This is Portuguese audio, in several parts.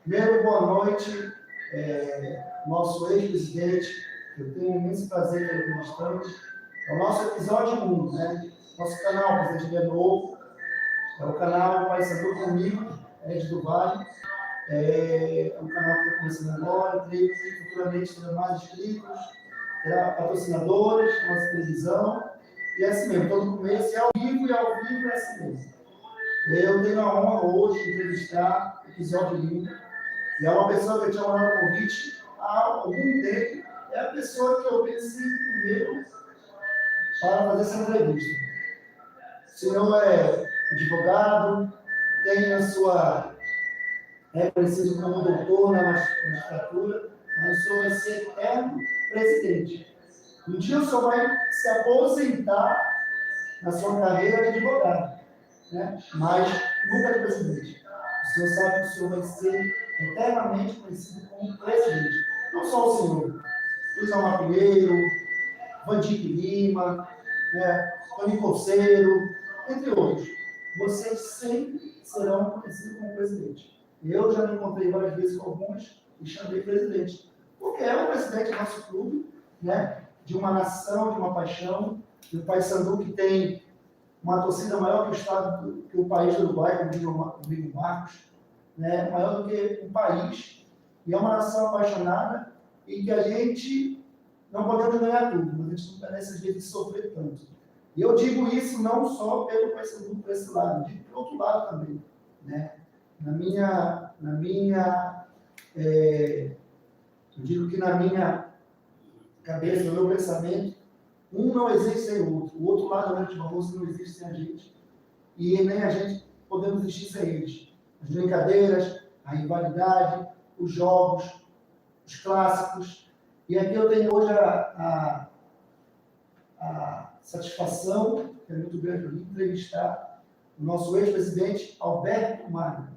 Primeiro, boa noite, nosso ex-presidente, que eu tenho um imenso prazer de entrevistando. É o nosso episódio 1, né? Nosso canal, Presidente é novo, é o canal Paysandu Comigo, Ed do Vale. É um canal que está começando agora, creio que futuramente terá mais inscritos, terá patrocinadores, nossa televisão, e é assim mesmo, todo começo é ao vivo e ao vivo é assim mesmo. Eu tenho a honra hoje de entrevistar o episódio 1, e é uma pessoa que eu tinha mandado um convite há algum tempo, é a pessoa que eu pensei primeiro para fazer essa entrevista. O senhor é advogado, tem a sua... é conhecido como doutor na magistratura, mas o senhor vai ser eterno presidente. Um dia o senhor vai se aposentar na sua carreira de advogado, né? Mas nunca de presidente. O senhor sabe que o senhor vai ser eternamente conhecido como presidente. Não só o senhor, Luiz Almapinheiro, Vandique Lima, né? Tony Corceiro, entre outros. Vocês sempre serão conhecidos como presidente. Eu já me encontrei várias vezes com alguns e chamei presidente. Porque é o presidente do nosso clube, né? De uma nação, de uma paixão, do Paysandu que tem uma torcida maior que o estado, que o país do Uruguai, como diz o amigo Marcos, né? Maior do que o país. E é uma nação apaixonada e que a gente não podemos ganhar tudo, mas a gente não merece, às vezes, sofrer tanto. E eu digo isso não só pelo Paysandu, por esse lado, digo pelo outro lado também, né? Eu digo que na minha cabeça, no meu pensamento, um não existe sem o outro. O outro lado da mente famoso não existe sem a gente. E nem a gente podemos existir sem eles. As brincadeiras, a rivalidade, os jogos, os clássicos. E aqui eu tenho hoje a satisfação, que é muito grande para mim, entrevistar o nosso ex-presidente Alberto Magno.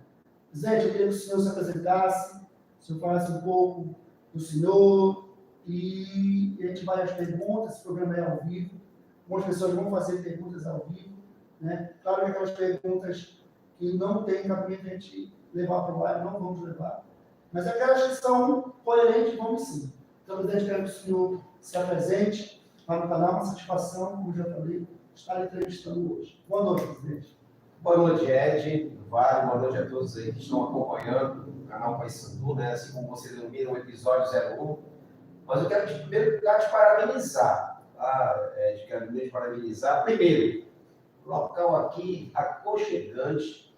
Presidente, eu queria que o senhor se apresentasse, o senhor falasse um pouco do senhor, e a gente vai às perguntas, esse programa é ao vivo, algumas pessoas vão fazer perguntas ao vivo, né? Claro que aquelas perguntas que não tem cabimento a gente levar para o ar, não vamos levar, mas aquelas que são coerentes, vamos sim. Então, presidente, quero que o senhor se apresente para o canal, uma satisfação, como já falei, estar entrevistando hoje. Boa noite, presidente. Boa noite, Ed, Vale, boa noite a todos aí que estão acompanhando o canal Paysandu, né? Assim como vocês ouviram o episódio 01. Mas eu quero, em primeiro lugar, te parabenizar, tá? Ed, quero te parabenizar. Primeiro, local aqui aconchegante.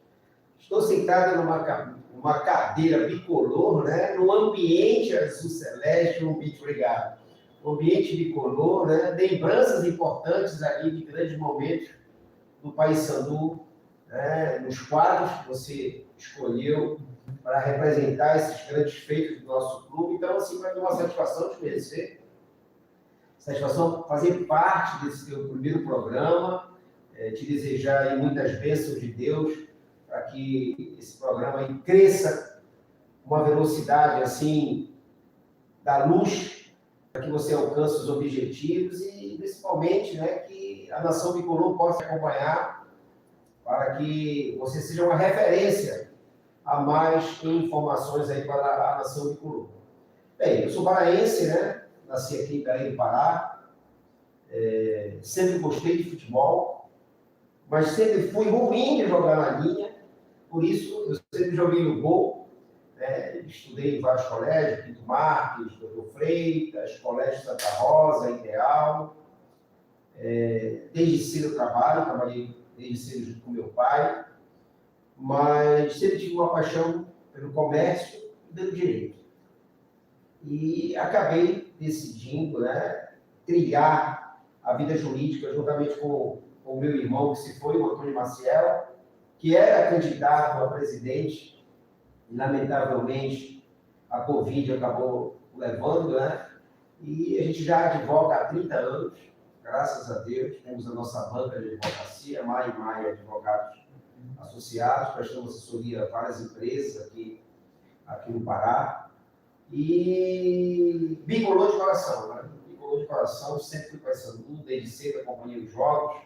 Estou sentado numa cadeira bicolor, né? Num ambiente azul celeste, muito obrigado. Um ambiente bicolor, né? Lembranças importantes ali de grandes momentos do Paysandu, né? Nos quadros que você escolheu para representar esses grandes feitos do nosso clube. Então, assim, vai ter uma satisfação te conhecer, satisfação fazer parte desse teu primeiro programa, te desejar aí muitas bênçãos de Deus, para que esse programa aí cresça com uma velocidade, assim, da luz, para que você alcance os objetivos e, principalmente, né, que a nação bicolor possa acompanhar, para que você seja uma referência a mais informações aí para a nação bicolor. Bem, eu sou paraense, né? Nasci aqui em Belém do Pará, sempre gostei de futebol, mas sempre fui ruim de jogar na linha, por isso eu sempre joguei no gol, né? Estudei em vários colégios, Pinto Marques, Doutor Freitas, Colégio Santa Rosa, Ideal, desde cedo eu trabalhei desde cedo junto com meu pai, mas sempre tive uma paixão pelo comércio e pelo direito. E acabei decidindo, né, trilhar a vida jurídica juntamente com o meu irmão que se foi, o Antônio Maciel, que era candidato a presidente, e lamentavelmente a Covid acabou levando, né? E a gente já advoga há 30 anos, graças a Deus, temos a nossa banca de advocacia, Maia Advogados Associados, prestamos assessoria a várias empresas aqui no Pará. E bicolor de coração, né? Bicolor de coração, sempre fui Paysandu, desde cedo acompanhei os jogos.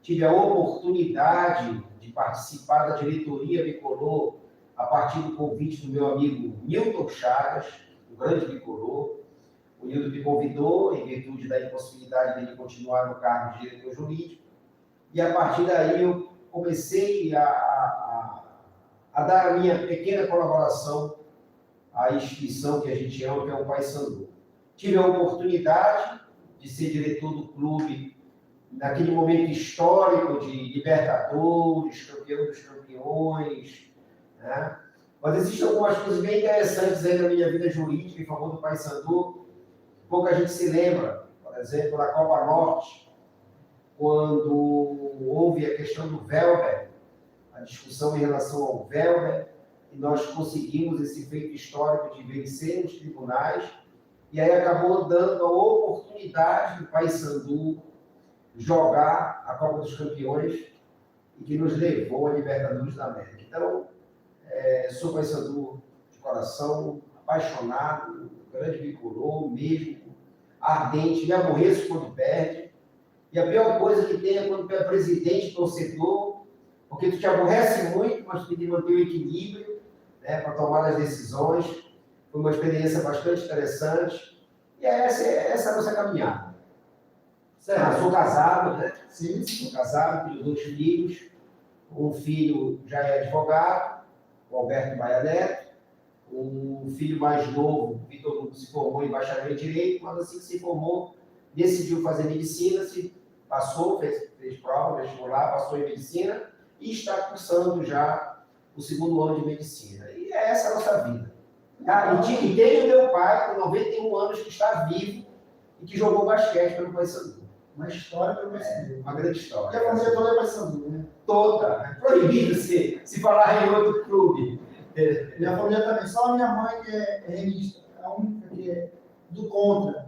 Tive a oportunidade de participar da diretoria bicolor a partir do convite do meu amigo Nilton Chagas, um grande bicolor. O Nilton me convidou, em virtude da impossibilidade dele continuar no cargo de diretor jurídico, e a partir daí eu comecei a dar a minha pequena colaboração à instituição que a gente ama, que é o Paysandu. Tive a oportunidade de ser diretor do clube naquele momento histórico de Libertadores, campeão dos campeões, né? Mas existem algumas coisas bem interessantes aí na minha vida jurídica em favor do Paysandu, pouca gente se lembra. Por exemplo, na Copa Norte, quando houve a questão do Velber, a discussão em relação ao Velber, e nós conseguimos esse feito histórico de vencer nos tribunais, e aí acabou dando a oportunidade do Paysandu jogar a Copa dos Campeões, e que nos levou a Libertadores da América. Então, sou Paysandu de coração, apaixonado, grande bicolor, mesmo, ardente, me aborreço quando perde. E a pior coisa que tem é quando tu é presidente, torcedor, porque tu te aborrece muito, mas tu tem que manter o equilíbrio, né, para tomar as decisões. Foi uma experiência bastante interessante. E essa é a nossa caminhada. Sou casado, né? Sim. Sou casado, tenho 2 filhos. Um filho já é advogado, o Alberto Baia Neto. Um filho mais novo, o Vitor Hugo, se formou em bacharel em Direito, mas assim que se formou, decidiu fazer medicina, se passou, fez prova, vestibular, passou em medicina e está cursando já o 2º ano de medicina. E essa é a nossa vida. E tem o meu pai, com 91 anos, que está vivo e que jogou basquete pelo Paysandu. Uma história para o Paysandu. Uma grande história. E a família toda é Paysandu, né? Toda. É proibido se falar em outro clube. Minha família também. Só a minha mãe que é remista, a única que é do contra.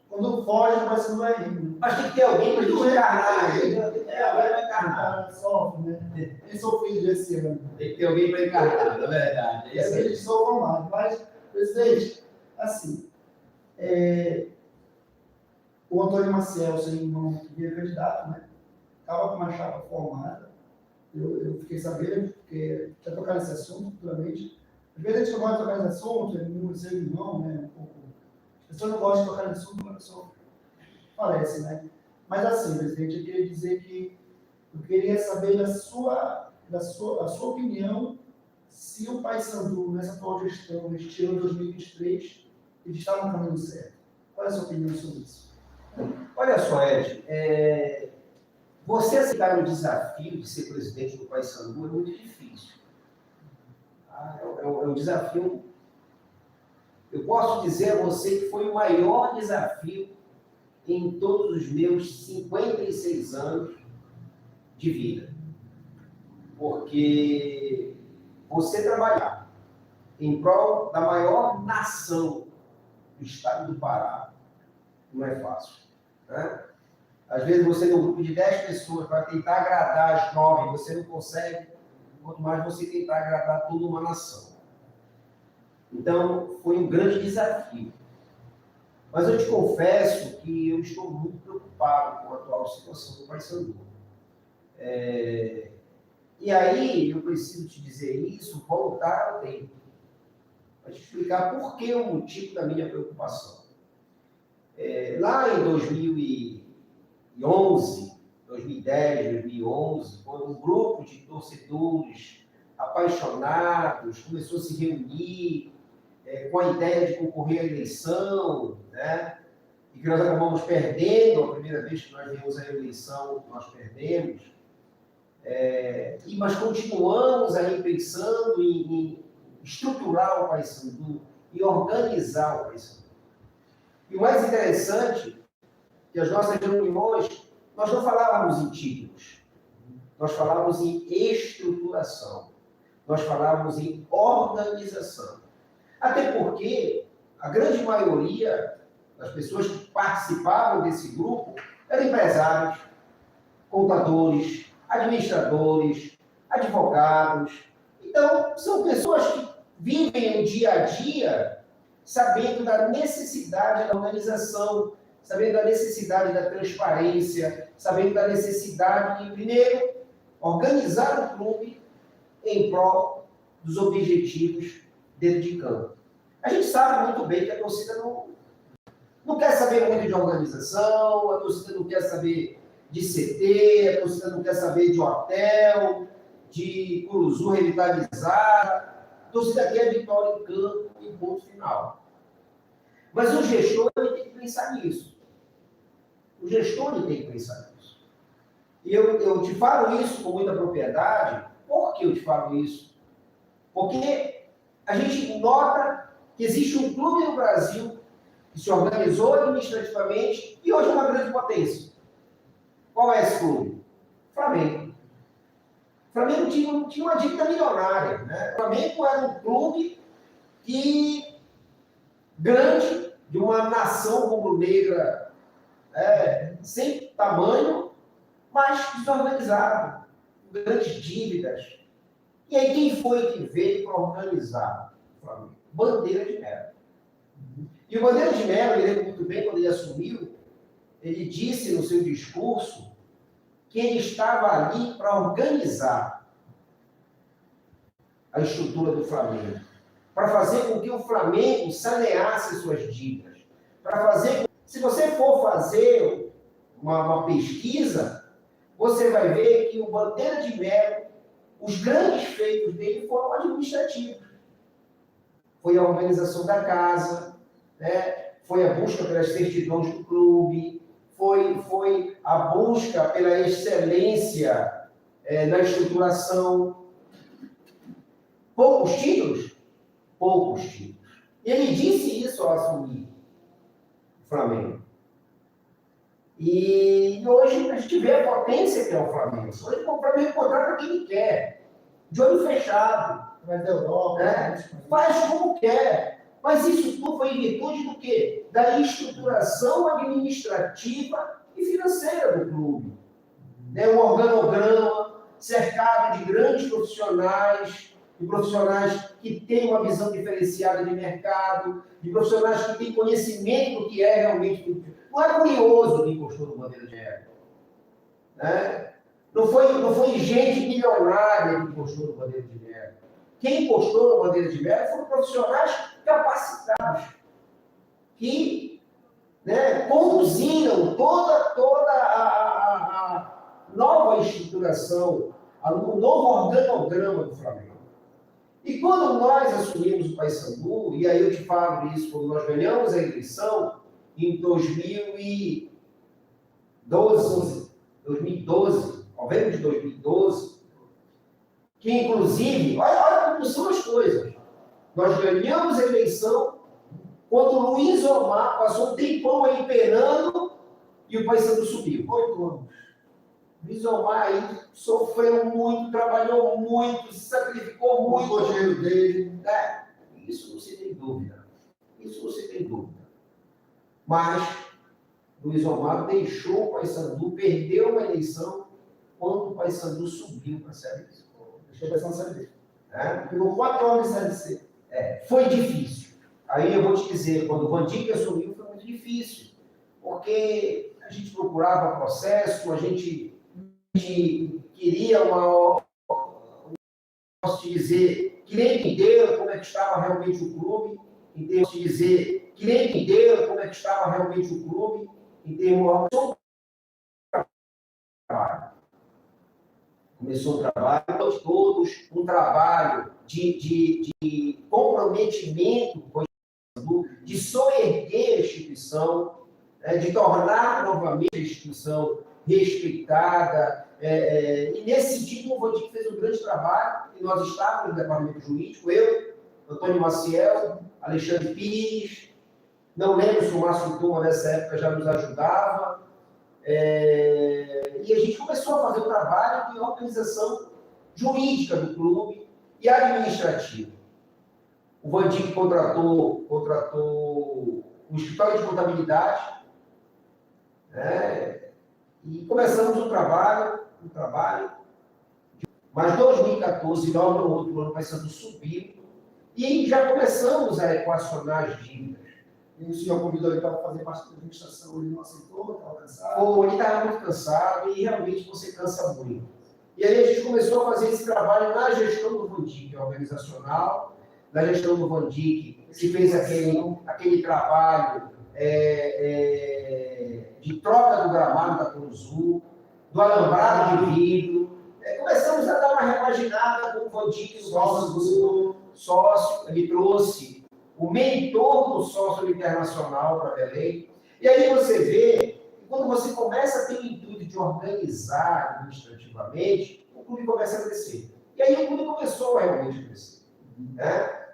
Quando foge, o Paysandu é remo. Mas tem que ter alguém para encarnar. Alguém para encarnar. Sofre, né? Tem sofrido esse ano. Tem que ter alguém para encarnar, na verdade. E assim eles sofram mais. Mas, presidente, assim, o Antônio Maciel, seu irmão, que vira candidato, né? Estava com uma chapa formada. Eu fiquei sabendo, porque já tocar nesse assunto futuramente. Às vezes a gente não gosta de tocar nesse assunto, não sei não, né? Um pouco. As pessoas não gostam de tocar nesse assunto, mas a pessoa parece, né? Mas assim, presidente, eu queria dizer que eu queria saber a sua opinião se o Paysandu, nessa atual gestão, neste ano de 2023, ele está no caminho certo. Qual é a sua opinião sobre isso? Olha só, Ed, você aceitar o desafio de ser presidente do Paysandu é muito difícil. É um desafio. Eu posso dizer a você que foi o maior desafio em todos os meus 56 anos de vida. Porque você trabalhar em prol da maior nação do estado do Pará não é fácil, né? Às vezes você, num grupo de 10 pessoas, vai tentar agradar as 9, você não consegue, quanto mais você tentar agradar toda uma nação. Então, foi um grande desafio. Mas eu te confesso que eu estou muito preocupado com a atual situação do Paysandu. E aí, eu preciso te dizer isso, voltar ao tempo, para te explicar por que o motivo da minha preocupação. Lá em 2011, 2010, 2011, quando um grupo de torcedores apaixonados começou a se reunir com a ideia de concorrer à eleição, né? E que nós acabamos perdendo, a primeira vez que nós viemos à eleição, nós perdemos, mas continuamos aí pensando em estruturar o Paysandu e organizar o Paysandu. E o mais interessante, que as nossas reuniões, nós não falávamos em títulos, nós falávamos em estruturação, nós falávamos em organização. Até porque a grande maioria das pessoas que participavam desse grupo eram empresários, contadores, administradores, advogados. Então, são pessoas que vivem o dia a dia sabendo da necessidade da organização, sabendo da necessidade da transparência, sabendo da necessidade de, primeiro, organizar o clube em prol dos objetivos dentro de campo. A gente sabe muito bem que a torcida não quer saber muito de organização, a torcida não quer saber de CT, a torcida não quer saber de hotel, de Curuzu revitalizada. A torcida quer vitória em campo e ponto final. Mas o gestor ele tem que pensar nisso. O gestor ele tem que pensar nisso. E eu te falo isso com muita propriedade. Por que eu te falo isso? Porque a gente nota que existe um clube no Brasil que se organizou administrativamente e hoje é uma grande potência. Qual é esse clube? Flamengo. O Flamengo tinha uma dívida milionária. Né? O Flamengo era um clube grande, de uma nação rubro-negra sem tamanho, mas desorganizado, com grandes dívidas. E aí quem foi que veio para organizar o Flamengo? Bandeira de Melo. E o Bandeira de Melo, eu lembro muito bem quando ele assumiu, ele disse no seu discurso que ele estava ali para organizar a estrutura do Flamengo, para fazer com que o Flamengo saneasse suas dívidas, para fazer. Se você for fazer uma pesquisa, você vai ver que o Bandeira de Melo, os grandes feitos dele foram administrativos. Foi a organização da casa, né? Foi a busca pelas certidões do clube, foi a busca pela excelência na estruturação. Poucos títulos? Poucos títulos. E ele disse isso ao assumir o Flamengo. E hoje a gente vê a potência que é o Flamengo. Hoje o Flamengo contrata quem ele quer, de olho fechado. Vai da Europa, faz como quer. Mas isso tudo foi em virtude do quê? Da estruturação administrativa e financeira do clube. Um organograma cercado de grandes profissionais, de profissionais que têm uma visão diferenciada de mercado, de profissionais que têm conhecimento do que é realmente. Não é curioso quem postou no Bandeira de Melo. Né? Não foi gente milionária que postou no Bandeira de Melo. Quem postou no Bandeira de Melo foram profissionais capacitados, que conduziram toda a nova estruturação, o novo organograma do Flamengo. E quando nós assumimos o Paysandu, e aí eu te falo isso, quando nós ganhamos a eleição, em 2012, novembro de 2012, que inclusive, olha como são as coisas. Nós ganhamos a eleição quando o Luiz Omar passou um tempão aí penando e o Paysandu subiu. 8 anos. O Luiz Omar aí sofreu muito, trabalhou muito, se sacrificou muito. O dinheiro dele. Isso não se tem dúvida. Isso não se tem dúvida. Mas Luiz Omar deixou o Paysandu, perdeu uma eleição quando o Paysandu subiu para a Série B. Deixou a pressão na Série B. Pegou 4 anos de Série C. Foi difícil. Aí eu vou te dizer, quando o Vandique assumiu, foi muito difícil. Porque a gente procurava processo, a gente queria posso te dizer, que nem entendeu como é que estava realmente o clube, em termos de dizer, que nem entendeu como é que estava realmente o clube, em termos de trabalho. Começou um trabalho de todos, um trabalho de comprometimento, de soerguer a instituição, de tornar novamente a instituição respeitada. E nesse sentido, o Vandique fez um grande trabalho, e nós estávamos no departamento jurídico, eu, Antônio Maciel, Alexandre Pires, não lembro se o Márcio Turma nessa época já nos ajudava, e a gente começou a fazer o trabalho de organização jurídica do clube e administrativa. O Vandique contratou um escritório de contabilidade, e começamos o trabalho. Mas 2014, logo no outro ano, o Paysandu subiu e já começamos a equacionar as dívidas. E o senhor convidou ele para fazer parte da administração, ele não aceitou, estava cansado? Ele estava muito cansado e realmente você cansa muito. E aí a gente começou a fazer esse trabalho na gestão do Vandic organizacional, na gestão do Vandic, se fez aquele trabalho de troca do gramado da Cruzul, do alambrado de vidro. Começamos a dar uma repaginada com o Vandic, o sócio, ele trouxe o mentor do sócio internacional para Belém. E aí você vê, quando você começa a ter o intuito de organizar administrativamente, o clube começa a crescer. E aí o clube começou a realmente crescer. Né?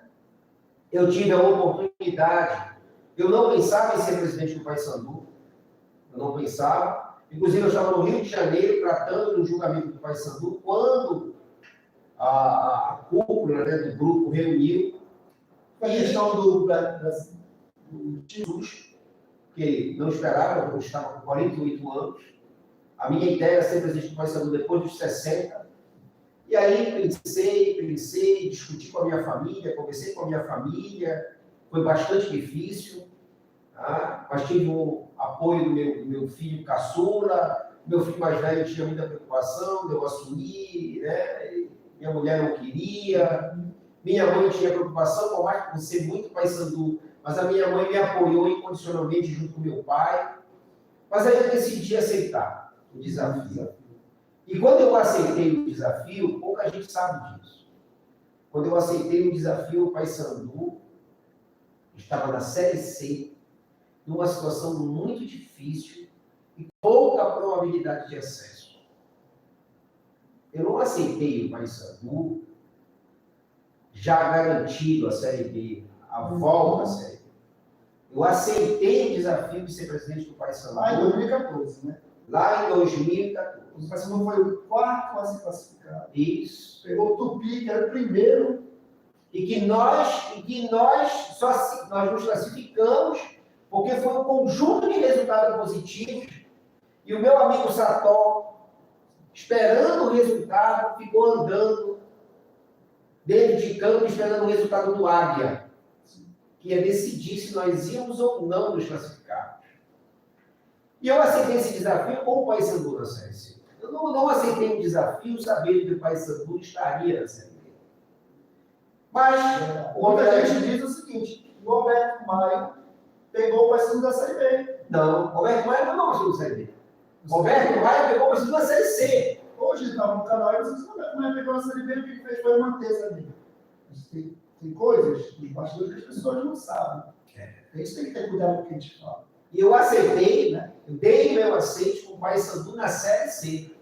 Eu tive a oportunidade, eu não pensava em ser presidente do Paysandu, eu não pensava. Inclusive, eu estava no Rio de Janeiro tratando do julgamento do Paysandu, quando a cúpula, né, do grupo reuniu a questão do Jesus, que não esperava, eu estava com 48 anos. A minha ideia era ser presidente do Paysandu depois dos 60. E aí pensei, discuti com a minha família, conversei com a minha família, foi bastante difícil, tá? Mas tive o apoio do meu filho caçula, meu filho mais velho tinha muita preocupação de eu assumir, né? Minha mulher não queria, minha mãe tinha preocupação, por mais por ser muito Paysandu, mas a minha mãe me apoiou incondicionalmente junto com meu pai. Mas aí eu decidi aceitar o desafio. E quando eu aceitei o desafio, pouca gente sabe disso. Quando eu aceitei o desafio, o Paysandu estava na Série C, numa situação muito difícil e pouca probabilidade de acesso. Eu não aceitei o Paysandu já garantido a Série B, a volta à Série B. Eu aceitei o desafio de ser presidente do Paysandu. Lá em 2014, né? Lá em 2014. O Paysandu foi o quarto a se classificar. Isso. Pegou o Tupi, que era o primeiro. E que nós nos classificamos porque foi um conjunto de resultados positivos. E o meu amigo Sató, esperando o resultado, ficou andando dentro de campo, esperando o resultado do Águia, que ia decidir se nós íamos ou não nos classificar. E eu aceitei esse desafio com o Paysandu na Série C. Eu não aceitei o desafio sabendo que o Paysandu estaria na Série B. Mas, Outra gente diz o seguinte: o Roberto Maia pegou o Paysandu da Série B. Não, Roberto Maia não pegou o Paysandu da Série B. Roberto Maia pegou o Paysandu da Série C. Hoje estava no canal e você disse: Roberto Maia pegou a Série B, o que fez foi manter a Série B. Tem coisas nos bastidores que as pessoas não sabem. A gente tem que ter cuidado com o que a gente fala. E eu aceitei, né? Eu dei o meu aceite com o Paysandu na Série C.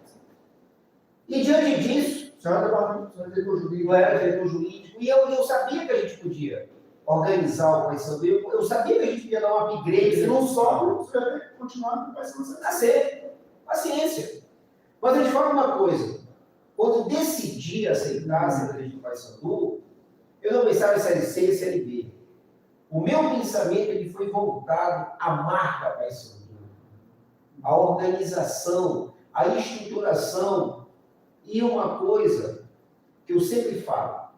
E diante disso, Você era diretor jurídico. eu era diretor jurídico, e eu sabia que a gente podia organizar o Paysandu, eu sabia que a gente podia dar um upgrade. Se não sobe, você vai ter que continuar com o Paysandu na C. Paciência. Mas a gente fala uma coisa, quando eu decidi aceitar ser presidente do Paysandu, eu não pensava em Série C e Série B. O meu pensamento ele foi voltado à marca Paysandu, à organização, à estruturação. E uma coisa que eu sempre falo,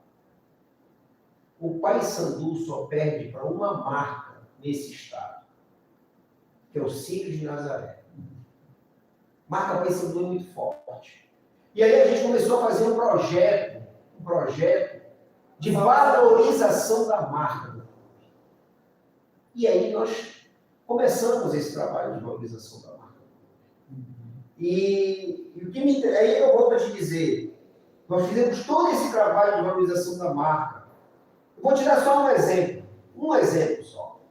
o Paysandu só perde para uma marca nesse estado, que é o Círios de Nazaré. Marca Paysandu é muito forte. E aí a gente começou a fazer um projeto de valorização da marca. E aí nós começamos esse trabalho de valorização da marca. E o que me interessa, aí eu vou te dizer, nós fizemos todo esse trabalho de valorização da marca. Eu vou te dar só um exemplo só.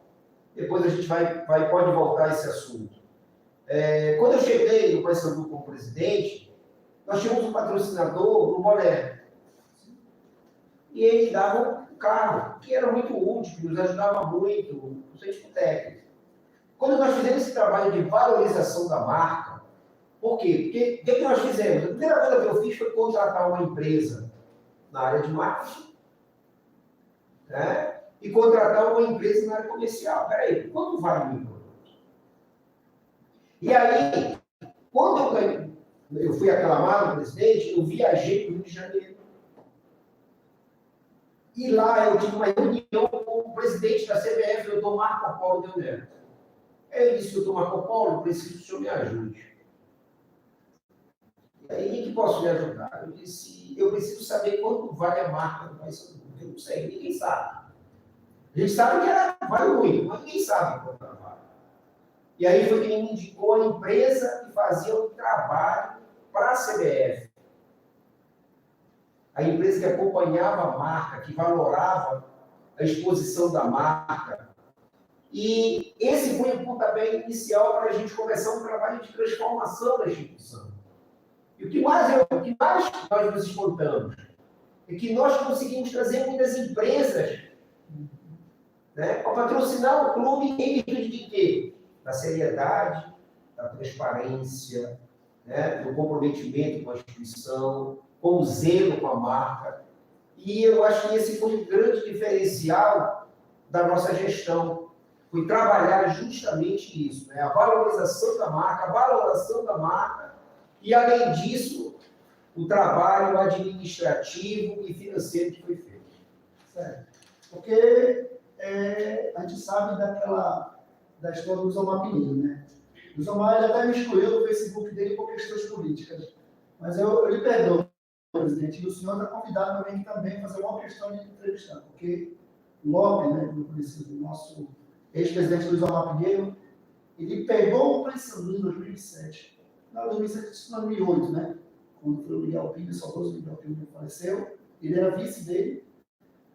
Depois a gente pode voltar a esse assunto. Quando eu cheguei no Paysandu como presidente, nós tínhamos um patrocinador no boné. E ele dava um carro, que era muito útil, que nos ajudava muito no sentido técnico. Quando nós fizemos esse trabalho de valorização da marca, por quê? Porque o que nós fizemos? A primeira coisa que eu fiz foi contratar uma empresa na área de marketing, né? E contratar uma empresa na área comercial. Peraí, quanto vale o meu produto? E aí, quando eu fui aclamado presidente, eu viajei para o Rio de Janeiro. E lá eu tive uma reunião com o presidente da CBF, o Dr. Marco Polo Del Neto. Eu disse: Dr. Marco Polo, preciso que o senhor me ajude. E aí, em que posso lhe ajudar? Eu disse, eu preciso saber quanto vale a marca do Paysandu. Eu não sei, ninguém sabe. A gente sabe que ela vale muito, mas ninguém sabe quanto ela vale. E aí foi que ele me indicou a empresa que fazia o trabalho para a CBF. A empresa que acompanhava a marca, que valorava a exposição da marca. E esse foi o pontapé inicial para a gente começar um trabalho de transformação da instituição. E o que mais nós nos espantamos é que nós conseguimos trazer muitas empresas, né, para patrocinar o clube em virtude de quê? Da seriedade, da transparência, né, do comprometimento com a instituição, com o zelo com a marca. E eu acho que esse foi o grande diferencial da nossa gestão. Foi trabalhar justamente isso, né? A valorização da marca, a valoração da marca e, além disso, o trabalho administrativo e financeiro que foi feito. Certo. Porque a gente sabe da história do Zomar Pinheiro, né? O Zomar ele até me excluiu do Facebook dele por questões políticas. Mas eu lhe perdoo, presidente, e o senhor está convidado para vir também fazer uma questão de entrevistar, porque o Lopes, né, o nosso ex-presidente Luiz Omar Pinheiro, ele pegou o Paysandu em 2007. Não, 2007, 2008, né? Quando foi o Miguel Pinho, saudoso Miguel Pinho faleceu, ele era vice dele,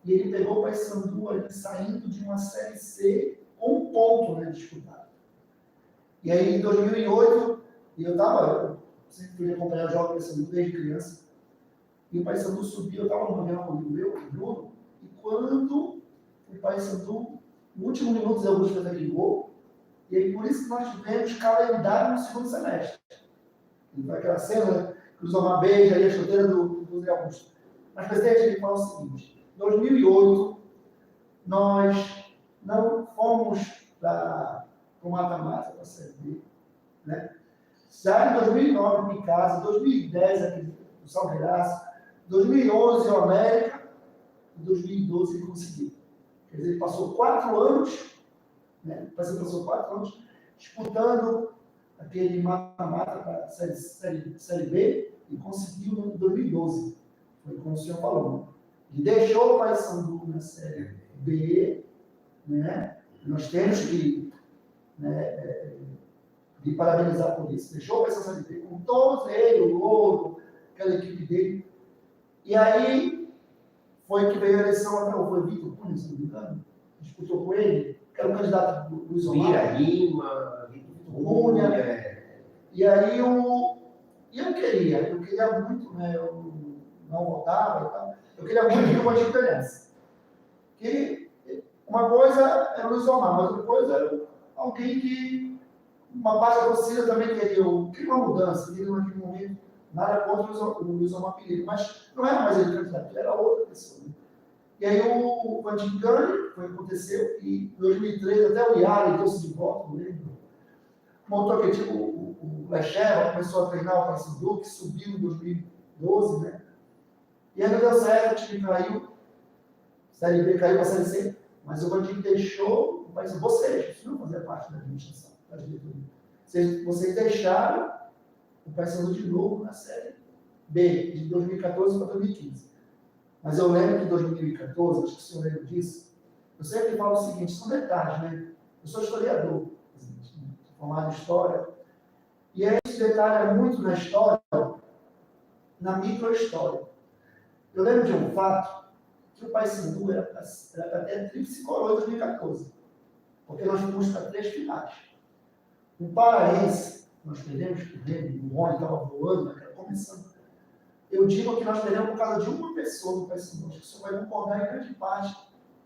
e ele pegou o Paysandu ali saindo de uma Série C com um ponto, né, disputado. E aí, em 2008, eu sempre fui acompanhar o jogo do Paysandu desde criança, e o Paysandu subiu, eu estava no reunião com o meu, o Bruno, e quando o Paysandu, no último minuto, Zé Augusto fez aquele gol, e aí por isso que nós tivemos calendário no segundo semestre. Então, aquela cena que o Zomar beija ali a chuteira do Zé Augusto. Mas, presidente, ele fala o seguinte: em 2008, nós não fomos para o mata-mata, para a Série B, né? Já em 2009, o Picasa, 2010, aqui o Salgueiraço, 2011, o América, e 2012 ele conseguiu. Quer dizer, ele passou 4 anos, né? Passou 4 anos disputando aquele mata-mata para a série B e conseguiu em 2012. Foi como o senhor falou. Ele deixou o Paysandu na Série B, né? Nós temos que, né, de parabenizar por isso. Deixou o Paysandu na Série B, com todos ele, o Louro, aquela equipe dele. E aí foi que veio a eleição, foi Vitor Cunha, se não me engano, disputou com ele, que era o candidato do Luiz Omar. Vira Lima, Vitor Cunha. E aí eu queria muito, né? Eu não votava e tal. Eu queria muito que o Bandido ganhasse. Que uma coisa era o Luiz Omar, mas outra coisa era alguém que uma parte da torcida também queria uma mudança, queria naquele momento nada contra o Luiz Omar Pinheiro, mas não era mais ele candidato, era outra pessoa. Né? E aí o Bandido ganha, foi o que aconteceu, e em 2013 até o Iara trouxe de volta, não lembro. Montou aquele tipo, o Lecheva começou a treinar o Paysandu, que subiu em 2012, né? E aí não deu certo, o time caiu, Série B caiu para a Série C, mas o Bandido deixou o Paysandu, vocês não faziam parte da administração, da diretoria. Vocês deixaram o Paysandu de novo na Série B, de 2014 para 2015. Mas eu lembro que em 2014, acho que o senhor lembra disso, eu sempre falo o seguinte, são detalhes, né? Eu sou historiador, formado em História, e aí esse detalhe é muito na história, na micro-história. Eu lembro de um fato, que o Paysandu era para ter a tríplice coroa em 2014, porque nós fomos para 3 finais. O Paraense, nós perdemos por ele, o Rony estava voando, começando. Eu digo que nós perdemos por causa de uma pessoa do Paysandu, acho que o senhor vai concordar em grande parte,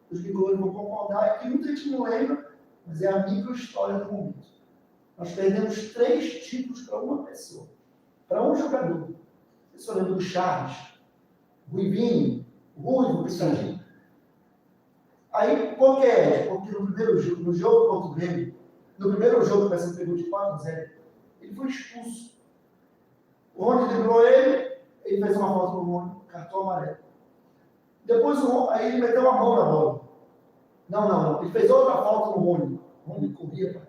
os vigores vão concordar, é que muita gente não lembra, mas é a micro-história do momento. Nós perdemos 3 títulos para uma pessoa, para um jogador. Você lembra do Charles, Ruivinho, Ruivo, Picadinho. Aí, por que é? Porque no primeiro jogo, no jogo contra o Grêmio, no primeiro jogo que o Paysandu pegou de 4-0, ele foi expulso. O Rony driblou ele fez uma falta no Rony, cartão amarelo. Depois aí ele meteu a mão na bola. Não. Ele fez outra falta no Rony. O Rony corria.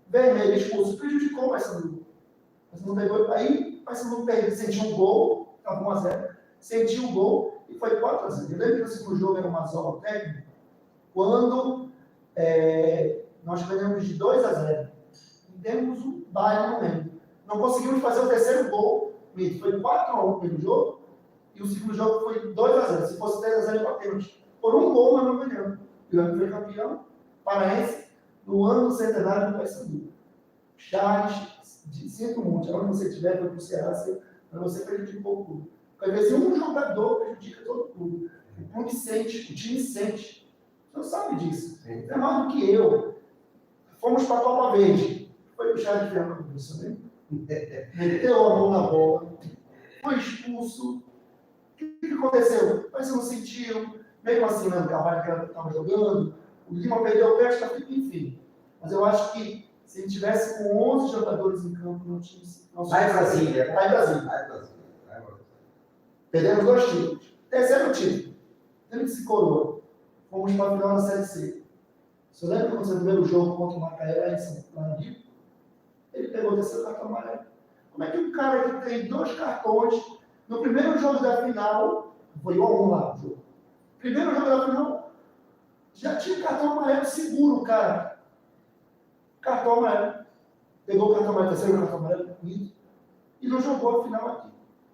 Vermelho, expulso. Prejudicou o Paysandu. Mas não pegou. Aí o Paysandu perdeu, sentiu um gol, estava 1-0, sentiu um gol e foi 4-0. Eu lembro que o segundo jogo era uma zona técnica, quando nós ganhamos de 2-0. E demos um baile no meio. Não conseguimos fazer o terceiro gol, foi 4-1 o primeiro jogo, e o segundo jogo foi 2-0. Se fosse 3-0, batemos. Por um gol, nós não ganhamos. E o ano foi campeão paraense no ano do centenário do Paysandu. Charles, sinto muito, onde você estiver, foi para o Ceará, para você prejudicar um pouco o clube. Porque às vezes um jogador prejudica todo o clube. O clube sente, o time sente. Você sabe disso. É mais do que eu. Fomos para a Copa Verde. Foi o Charles que ganhou com isso, né? Meteu a mão na bola, foi expulso. O que aconteceu? Mas não sentiu. Mesmo assim, o Carvalho estava jogando, o Lima perdeu o pé, enfim. Mas eu acho que se ele tivesse com 11 jogadores em campo, não tinha. Vai em Brasília. Vai em Brasília. Perdemos 2 títulos. Terceiro título. Temos esse coroa. Fomos para a final da Série C. Você lembra quando você viu o jogo contra o Macaé lá no Rio? Ele pegou o terceiro cartão amarelo. Como é que um cara que tem 2 cartões, no primeiro jogo da final, foi 1-1 lá o jogo. Primeiro jogo da final, já tinha cartão amarelo seguro, cara. Cartão amarelo. Pegou o cartão amarelo, terceiro cartão amarelo, e não jogou a final aqui.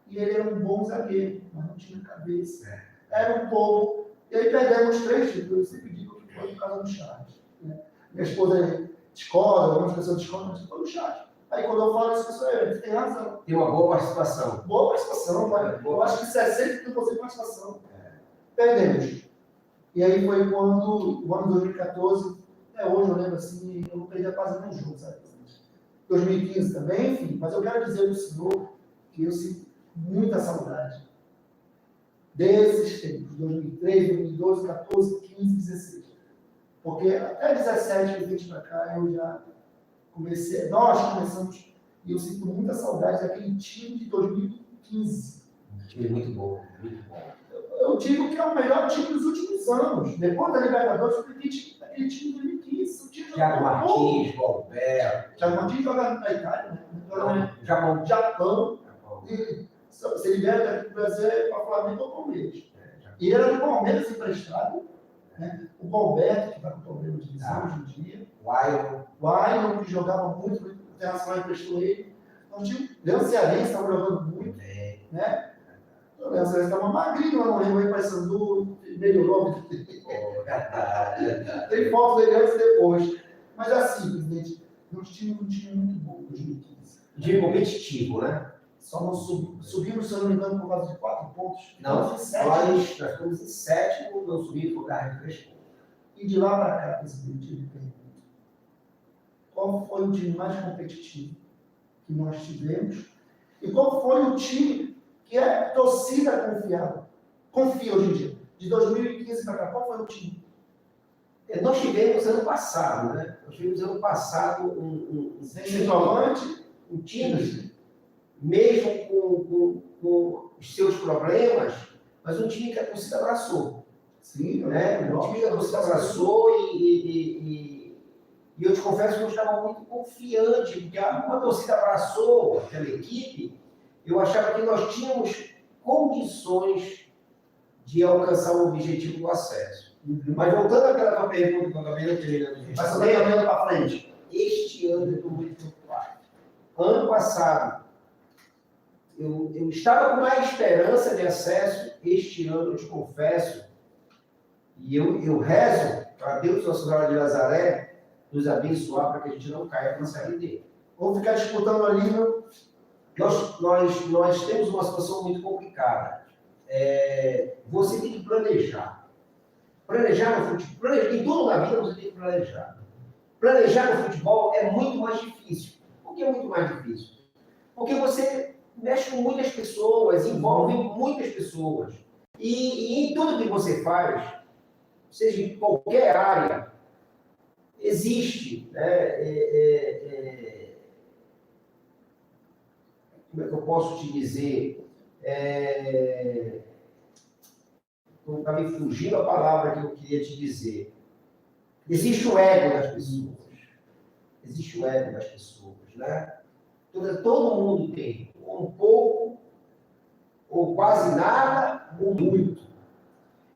E ele era um bom zagueiro, mas não tinha cabeça. Era um pouco. E aí perdemos 3 títulos. Eu sempre digo que foi por causa do Charles. Né? Minha esposa discorda, algumas pessoas discordam, mas foi do Charles. Aí quando eu falo isso, ele tem razão. Tem uma boa participação. Boa participação, mas eu acho que 60% de participação. Perdemos. E aí foi quando, o ano 2014, até hoje eu lembro assim, eu não perdi quase nenhum jogo, sabe? 2015 também, enfim, mas eu quero dizer ao senhor que eu sinto muita saudade desses tempos, 2003, 2012, 14, 15, 16. Porque até 17, 20 para cá, eu já comecei, nós começamos, e eu sinto muita saudade daquele time de 2015. Um time muito bom, muito bom. Eu digo que é o melhor time dos últimos anos. Depois da Libertadores, aquele time de 2015. Thiago Martins, Roberto. Thiago Martins joga na Itália, né? Japão. E se ele vier daqui do Brasil, é para o Flamengo ou Palmeiras. E ele era do Palmeiras emprestado. Né? O Roberto, que está com problema de visão hoje em dia. O Ailon, que jogava muito, o Internacional emprestou ele. Então, tinha o Leão Cearense, estava jogando muito. Né? O Leão Cearense estava magrinho lá no Rio, aí Paysandu, melhorou. Tem foto dele antes e depois. Mas assim, presidente, nós tínhamos um time muito bom em 2015. Um time competitivo, né? Só não subimos, se eu não me engano, por causa de 4 pontos. Não, nós ficamos em 7º, não subimos por causa de 3 pontos. E de lá para cá, presidente, ele pergunta: qual foi o time mais competitivo que nós tivemos? E qual foi o time que é torcida confiável? Confia hoje em dia. De 2015 para cá, qual foi o time? Nós tivemos ano passado, né? Nós tivemos ano passado um time, mesmo com os seus problemas, mas um time que a torcida abraçou. Sim, né? Um time que a torcida abraçou e eu te confesso que eu estava muito confiante, porque a torcida abraçou aquela equipe, eu achava que nós tínhamos condições de alcançar o objetivo do acesso. Mas voltando àquela tua pergunta, que eu acabei não terminando de responder, para frente. Este ano eu estou muito preocupado. Ano passado, eu estava com mais esperança de acesso. Este ano, eu te confesso, e eu rezo para Deus, Nossa Senhora de Nazaré, nos abençoar para que a gente não caia para a Série D. Vamos ficar disputando ali, não? Nós temos uma situação muito complicada. Você tem que planejar. Planejar no futebol, em tudo na vida você tem que planejar. Planejar no futebol é muito mais difícil. Por que é muito mais difícil? Porque você mexe com muitas pessoas, envolve muitas pessoas. E em tudo que você faz, seja em qualquer área, existe, como é que eu posso te dizer? Está me fugindo a palavra que eu queria te dizer. Existe o ego das pessoas. Existe o ego das pessoas, né? todo mundo tem, ou um pouco, ou quase nada, ou muito.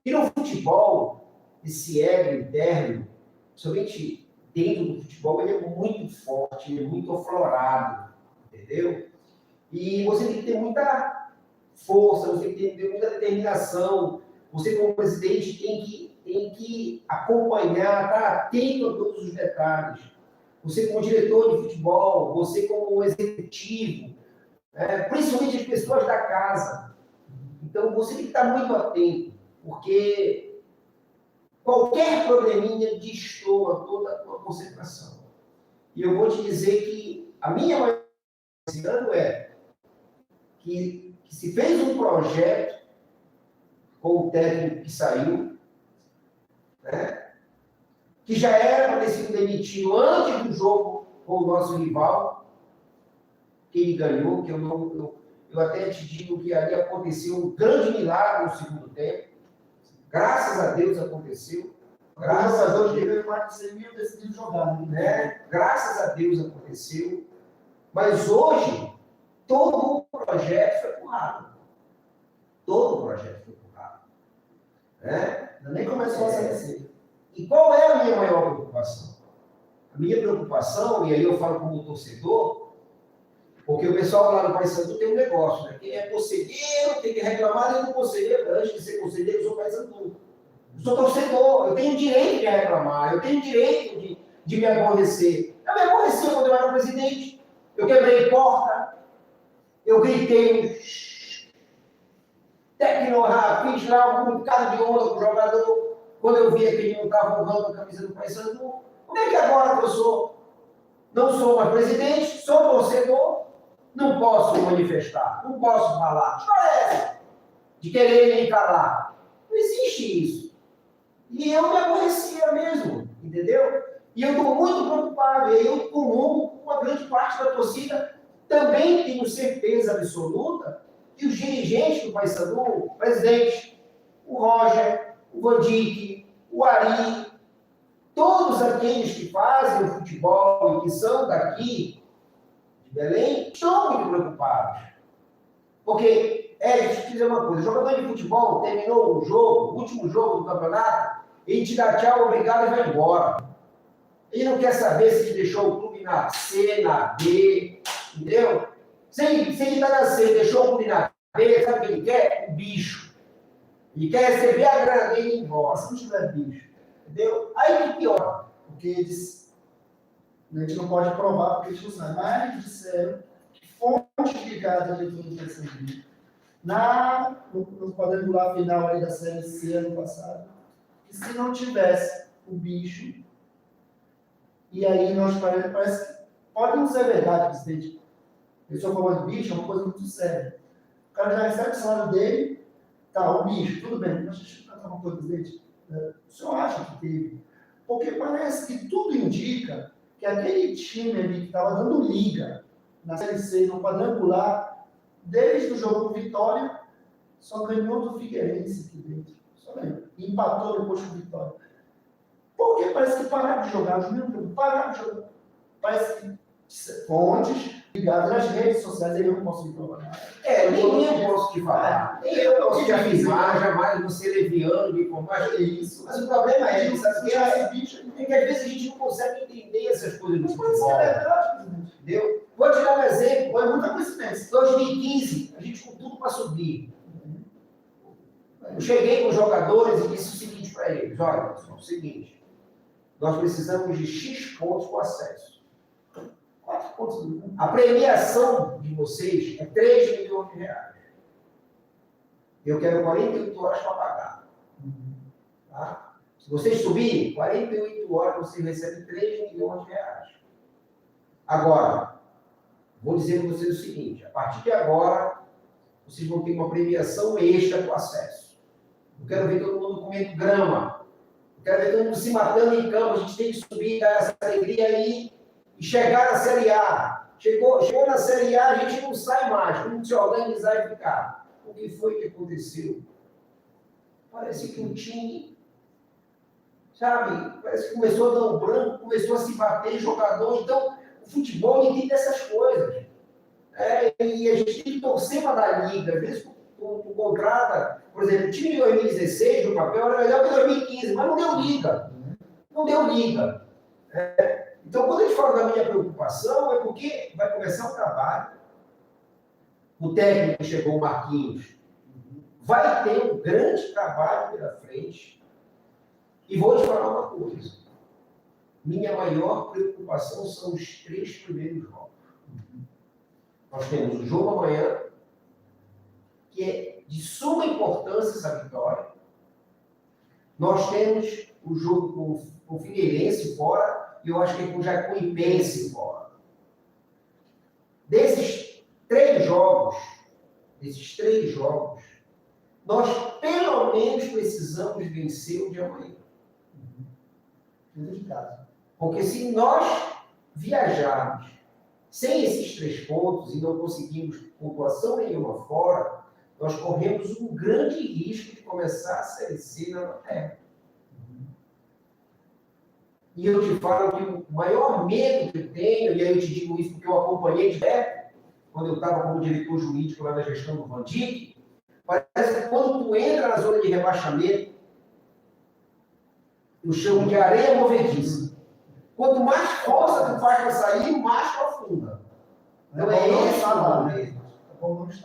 E no futebol, esse ego interno, somente dentro do futebol, ele é muito forte, ele é muito aflorado, entendeu? E você tem que ter muita força, você tem que ter muita determinação. Você, como presidente, tem que acompanhar, estar atento a todos os detalhes. Você, como diretor de futebol, você, como executivo, principalmente as pessoas da casa. Então, você tem que estar muito atento, porque qualquer probleminha destoa toda a tua concentração. E eu vou te dizer que a minha maior esse é que se fez um projeto com o técnico que saiu, né, que já era para ter sido demitido antes do jogo com o nosso rival, que ele ganhou, que eu até te digo que ali aconteceu um grande milagre no segundo tempo. Graças a Deus aconteceu. Graças a Deus, teve mais de 100 mil decidido jogar, né? Graças a Deus aconteceu. Mas hoje, todo o projeto foi empurrado. Todo o projeto foi empurrado. Né? Nem começou a ser. E qual é a minha maior preocupação? A minha preocupação, e aí eu falo como torcedor, porque o pessoal lá no Paysandu tem um negócio, né? Quem é conselheiro tem que reclamar dentro do conselheiro. Antes de ser conselheiro, eu sou Paysandu. Eu sou torcedor, eu tenho direito de reclamar, eu tenho direito de me aborrecer. Eu me aborreci quando eu era presidente. Eu quebrei porta, eu gritei, fiz lá um bocado de onda com o jogador, quando eu via que ele não estava honrando a camisa do Paysandu. Como é que agora que eu não sou mais presidente, sou torcedor, não posso me manifestar, não posso falar? Que história é essa? De querer me calar. Não existe isso. E eu me aborrecia mesmo, entendeu? E eu estou muito preocupado, e eu comungo com uma grande parte da torcida, também tenho certeza absoluta que os dirigentes do Paysandu, o presidente, o Roger, o Vandique, o Ari, todos aqueles que fazem o futebol e que são daqui, de Belém, estão muito preocupados. Porque, deixa eu te dizer uma coisa, o jogador de futebol terminou o jogo, o último jogo do campeonato, ele te dá tchau, obrigado e vai embora. Ele não quer saber se te deixou o clube na C, na B, entendeu? Se ele está na C e deixou o clube na B, sabe o que ele quer? O bicho. Ele quer receber a grana dele e ir embora, se não tiver bicho. Entendeu? Aí que pior. Porque eles, a gente não pode provar, porque a gente não sabe, mas eles disseram que fontes ligadas de tudo que recebi no quadrangular final aí da Série C ano passado, que se não tivesse o bicho, e aí nós parece que pode não ser verdade, presidente. Eu sou falando de bicho, é uma coisa muito séria. O cara já recebe o salário dele, tá, o bicho, tudo bem, mas deixa eu contar uma coisa, presidente. O senhor acha que teve? Porque parece que tudo indica que aquele time ali que estava dando liga na Série C, no quadrangular, desde o jogo com Vitória, só ganhou do Figueirense aqui dentro. Só ganhou. E empatou depois com Vitória. Porque parece que pararam de jogar, os meninos pararam de jogar. Parece que fontes ligadas nas redes sociais, eu não posso me provar nada. Nem eu posso te falar. Nem eu posso te afirmar, jamais você leviano de informar isso. Mas o problema é isso, sabe? Que às vezes a gente não consegue entender essas coisas do futebol. Entendeu? Vou te dar um exemplo. Foi muita coincidência. 2015, a gente com tudo para subir. Eu cheguei com os jogadores e disse o seguinte para eles: olha, pessoal, é o seguinte, nós precisamos de X pontos para o acesso. 4 pontos. A premiação de vocês é 3 milhões de reais. Eu quero 48 horas para pagar. Tá? Se vocês subirem, 48 horas vocês recebem 3 milhões de reais. Agora, vou dizer para vocês o seguinte: a partir de agora, vocês vão ter uma premiação extra para o acesso. Eu quero ver todo mundo comendo grama. Eu quero ver todo mundo se matando em campo. A gente tem que subir, dar essa alegria aí e chegar na Série A. Chegou na Série A, a gente não sai mais. Vamos se organizar e ficar. O que foi que aconteceu? Parece que o time, sabe, parece que começou a dar um branco, começou a se bater jogador. Então, o futebol entende essas coisas. E a gente tem que torcer para dar liga. Às vezes tu contrata, por exemplo, o time de 2016 no papel era melhor que 2015, mas não deu liga. Não deu liga. Então, quando a gente fala da minha preocupação, é porque vai começar o trabalho. O técnico chegou, o Marquinhos, vai ter um grande trabalho pela frente. E vou te falar uma coisa. Minha maior preocupação são os 3 primeiros jogos. Nós temos o jogo amanhã, que é de suma importância essa vitória. Nós temos o jogo com o Figueirense fora, e eu acho que é com o Jacuipense fora. Desses 3 jogos, nós pelo menos precisamos vencer o de amanhã. Porque se nós viajarmos sem esses 3 pontos e não conseguirmos pontuação nenhuma fora, nós corremos um grande risco de começar a Série C na Terra. E eu te falo que o maior medo que eu tenho, e aí eu te digo isso porque eu acompanhei de perto, quando eu estava como diretor jurídico lá na gestão do Van Dijk, parece que quando tu entra na zona de rebaixamento, eu chamo de areia movediça. Quanto mais força tu faz para sair, mais profunda. Então é esse o momento.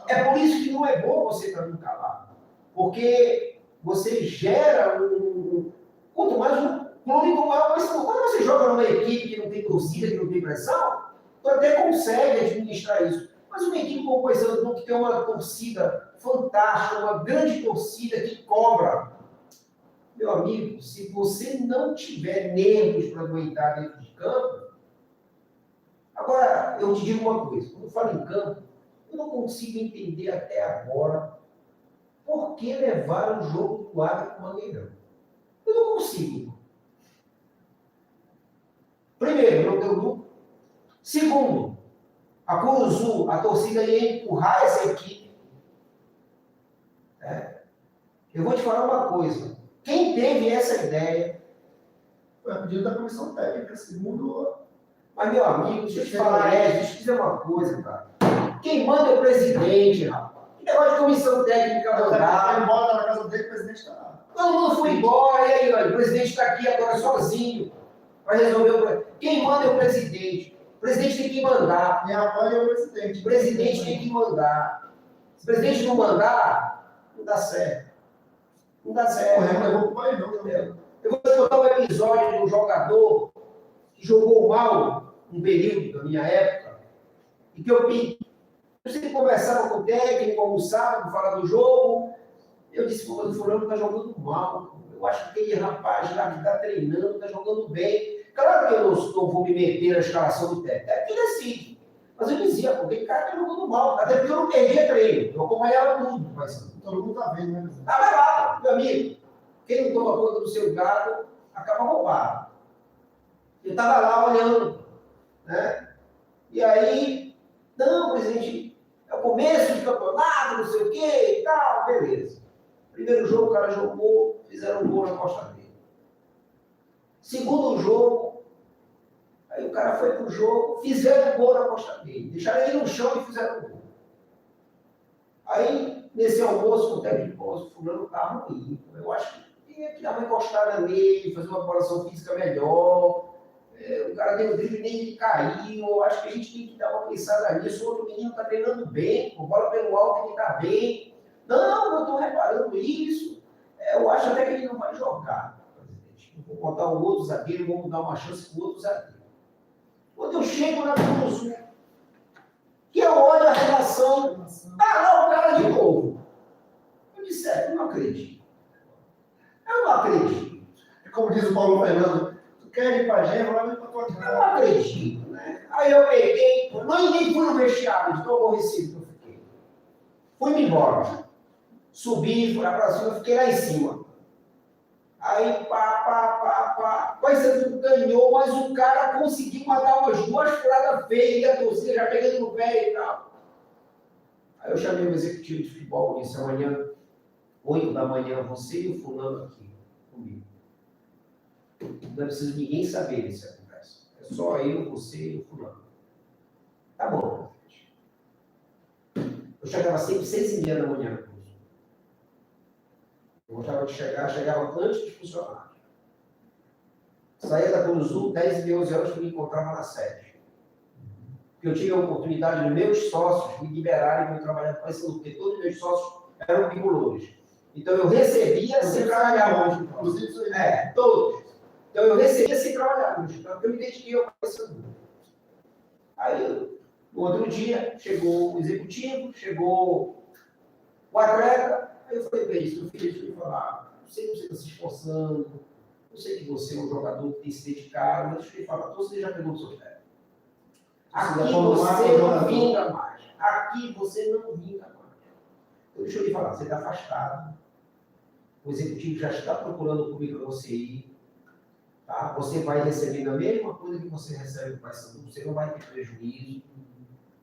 É por isso que não é bom você estar no calado. Porque você gera quanto mais um clube com maior pressão. Quando você joga numa equipe que não tem torcida, que não tem pressão, tu até consegue administrar isso. Mas uma equipe como o Paysandu, que tem uma torcida fantástica, uma grande torcida que cobra. Meu amigo, se você não tiver nervos para aguentar dentro de campo... Agora, eu te digo uma coisa. Quando eu falo em campo, eu não consigo entender até agora por que levaram o jogo do Acre para o Mangueirão. Eu não consigo. Primeiro, não deu lucro. Segundo, a Curuzu, a torcida ia empurrar essa equipe. Eu vou te falar uma coisa. Quem teve essa ideia... Foi a pedido da comissão técnica, segundo... Mas, meu amigo, deixa eu te falar, deixa eu te dizer uma coisa, cara. Quem manda é o presidente, rapaz. Que negócio de comissão técnica mandar. Foi embora na casa dele, o presidente está lá. Todo mundo foi embora, e aí, olha, o presidente está aqui agora sozinho para resolver o problema. Quem manda é o presidente. O presidente tem que mandar. Quem apoia é o presidente. O presidente tem que mandar. Se o presidente não mandar, não dá certo. Não dá certo. Eu vou te contar um episódio de um jogador que jogou mal um período da minha época, e que eu sempre conversava com o técnico, almoçava, falar do jogo. Eu disse, o fulano está jogando mal. Eu acho que aquele rapaz lá que está treinando, está jogando bem. Claro que eu não vou me meter na escalação do técnico, é que decide. Mas eu dizia, pô, aquele cara está jogando mal. Até porque eu não perdia treino, eu acompanhava tudo. Mas todo mundo está vendo, né? Estava lá, meu amigo. Quem não toma conta do seu gado, acaba roubado. Eu estava lá olhando, né? E aí, não, presidente, é o começo de campeonato, não sei o quê e tal, beleza. Primeiro jogo, o cara jogou, fizeram um gol na costa dele. Segundo jogo, aí o cara foi pro jogo, fizeram um gol na costa dele. Deixaram ele no chão e fizeram um gol. Aí, nesse almoço, com o técnico, o fulano tá ruim. Eu acho que tinha que dar uma encostada nele, fazer uma preparação física melhor. O cara deu drible, nem ele caiu. Eu acho que a gente tem que dar uma pensada nisso. O outro menino está treinando bem, o bola pelo alto, ele está bem. Não, eu estou reparando isso. Eu acho até que ele não vai jogar, presidente. Eu vou botar o outro zagueiro, vamos dar uma chance para o outro zagueiro. Quando eu chego na Curuzu, que eu olho a relação, tá lá o cara de novo. Eu disse, eu não acredito. Eu não acredito. É como diz o Paulo Fernando, tu quer ir para a Gema, vai ir para tua casa. Eu não acredito, né? Aí eu peguei, nem fui no vestiário, de tão aborrecido que eu fiquei. Fui-me embora. Subi, fui lá para cima, fiquei lá em cima. Aí, o Paysandu ganhou, mas o cara conseguiu matar umas 2 furadas feias, e a torcida já pegando no pé e tal. Aí eu chamei o executivo de futebol, disse amanhã, 8 da manhã, você e o fulano aqui, comigo. Não é preciso ninguém saber dessa conversa. É só eu, você e o fulano. Tá bom, presidente. Eu chegava sempre 6h30 da manhã no curso. Eu gostava de chegar, chegava antes dos funcionários. Saía da Conusul, 10 e 11 horas, que me encontrava na sede. Porque eu tive a oportunidade de meus sócios me liberarem para eu trabalhar no Paysandu, porque todos os meus sócios eram bicolores. Então eu recebia sem trabalhar hoje. Todos. Então eu recebia sem trabalhar hoje. Então eu me dediquei ao Paysandu. Aí, no outro dia, chegou o executivo, chegou o atleta. Aí eu falei, bem, seu filho, deixa eu falar. Eu sei que você está se esforçando. Eu sei que você é um jogador que tem se dedicado, mas deixa eu falar, você já pegou o seu pé. Aqui você não vinga mais. Aqui você não vinga mais. Então, deixa eu lhe falar, você está afastado. O executivo já está procurando comigo para você ir. Tá? Você vai receber a mesma coisa que você recebe do Paysandu, você não vai ter prejuízo.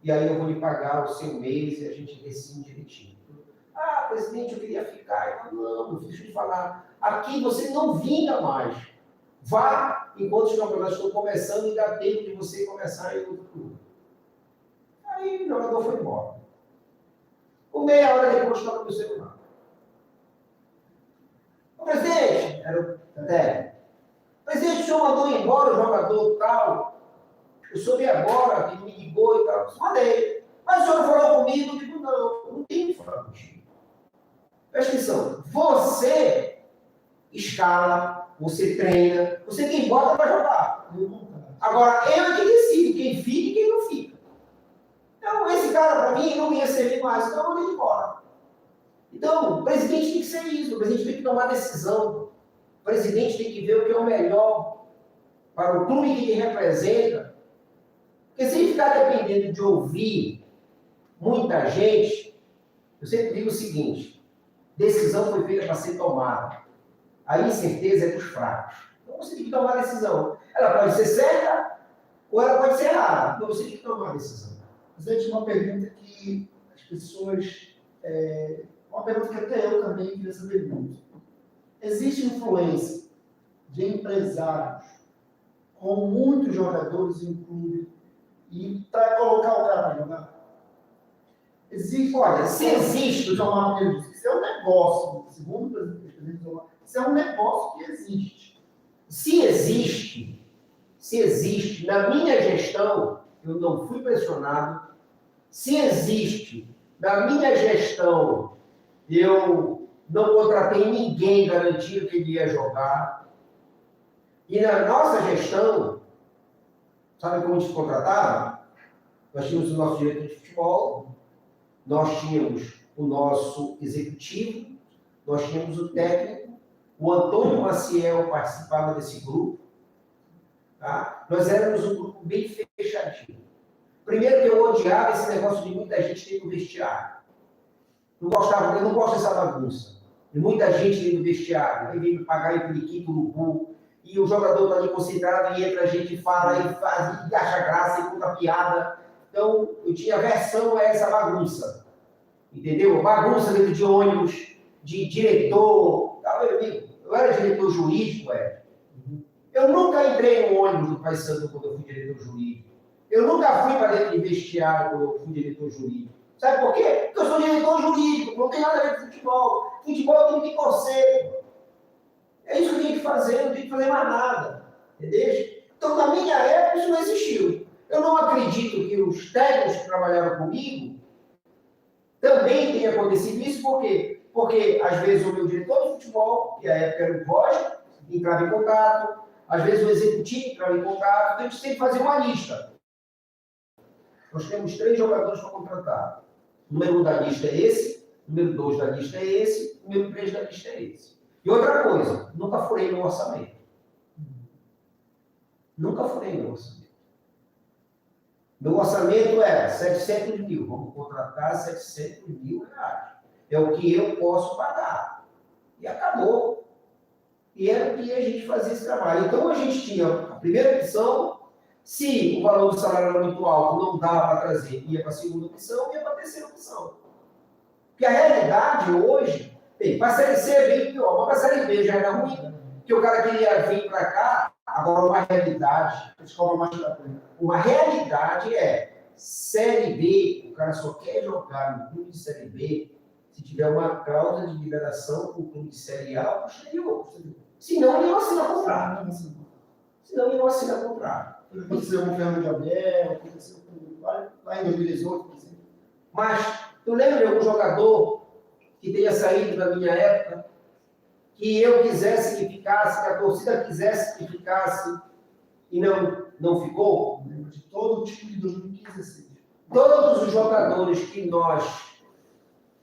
E aí eu vou lhe pagar o seu mês e a gente decide direitinho. Ah, presidente, eu queria ficar. Eu, não, deixa eu lhe falar. Aqui você não vinga mais. Vá enquanto os campeonatos estão começando e dá tempo de você começar em outro clube. Aí o jogador foi embora. Com meia hora depois estava no celular. O presidente, era o técnico. Presidente, o senhor mandou embora o jogador tal. Eu soube agora que ele me ligou e tal. Mandei. Mas o senhor não falou comigo? Eu digo, não tenho que falar contigo. Presta atenção. Você escala, você treina, você quem bota para jogar. Agora, eu é que decido quem fica e quem não fica. Então, esse cara, para mim, não ia servir mais, então eu mandei ele embora. Então, o presidente tem que ser isso, o presidente tem que tomar decisão. O presidente tem que ver o que é o melhor para o clube que ele representa. Porque se ele ficar dependendo de ouvir muita gente, eu sempre digo o seguinte, decisão foi feita para ser tomada. A incerteza é dos fracos. Então você tem que tomar a decisão. Ela pode ser certa ou ela pode ser errada. Então você tem que tomar a decisão. Presidente, uma pergunta que as pessoas... uma pergunta que até eu também queria saber muito. Existe influência de empresários com muitos jogadores em um clube e para colocar o cara para jogar? Existe, olha, se existe, isso é um negócio, segundo o presidente, isso é um negócio que existe. Se existe, na minha gestão, eu não fui pressionado. Se existe, na minha gestão, eu não contratei ninguém garantindo que ele ia jogar. E na nossa gestão, sabe como a gente contratava? Nós tínhamos o nosso diretor de futebol, nós tínhamos o nosso executivo, nós tínhamos o técnico, o Antônio Maciel participava desse grupo. Tá? Nós éramos um grupo bem fechadinho. Primeiro que eu odiava esse negócio de muita gente dentro do vestiário. Eu não gosto dessa bagunça. E muita gente dentro do vestiário. Aí vem me pagar em periquito, urubu, e o jogador está ali concentrado e entra a gente, fala, e faz, e acha graça, e conta piada. Então, eu tinha aversão a essa bagunça. Entendeu? Bagunça dentro de ônibus, de diretor. Meu amigo, eu era diretor jurídico, Eu nunca entrei no ônibus do Paysandu quando eu fui diretor jurídico. Eu nunca fui para dentro de vestiário quando eu fui diretor jurídico. Sabe por quê? Porque eu sou diretor jurídico, não tem nada a ver com futebol. Futebol eu tenho que torcer. É isso que eu tenho que fazer, não tenho que fazer mais nada. Entendeu? Então, na minha época, isso não existiu. Eu não acredito que os técnicos que trabalharam comigo também tenha acontecido isso, por quê? Porque, às vezes, o meu diretor de futebol, que à época era o Roger, entrava em contato, às vezes o executivo entrava em contato, então a gente tem que fazer uma lista. Nós temos 3 jogadores para contratar. O número 1 da lista é esse, o número 2 da lista é esse, o número 3 da lista é esse. E outra coisa, nunca furei meu orçamento. Nunca furei meu orçamento. Meu orçamento era 700 mil, vamos contratar 700 mil reais. É o que eu posso pagar. E acabou. E era o que a gente fazia esse trabalho. Então a gente tinha a primeira opção, se o valor do salário era muito alto, não dava para trazer, ia para a segunda opção, ia para a terceira opção. Porque a realidade hoje, para a Série C é bem pior, mas para a Série B já era ruim, porque o cara queria vir para cá, agora uma realidade, uma realidade é, Série B, o cara só quer jogar no clube de Série B se tiver uma cláusula de liberação para o clube de Série A ou posterior. Senão ele não assina contrato. Senão ele não assina contrato. Aconteceu com o Fernando Gabriel, aconteceu com lá em 2018, por exemplo. Mas tu lembra de algum jogador que tenha saído da minha época, que eu quisesse que ficasse, que a torcida quisesse que ficasse e não ficou? Lembro de todo o time de 2015 assim. Todos os jogadores que nós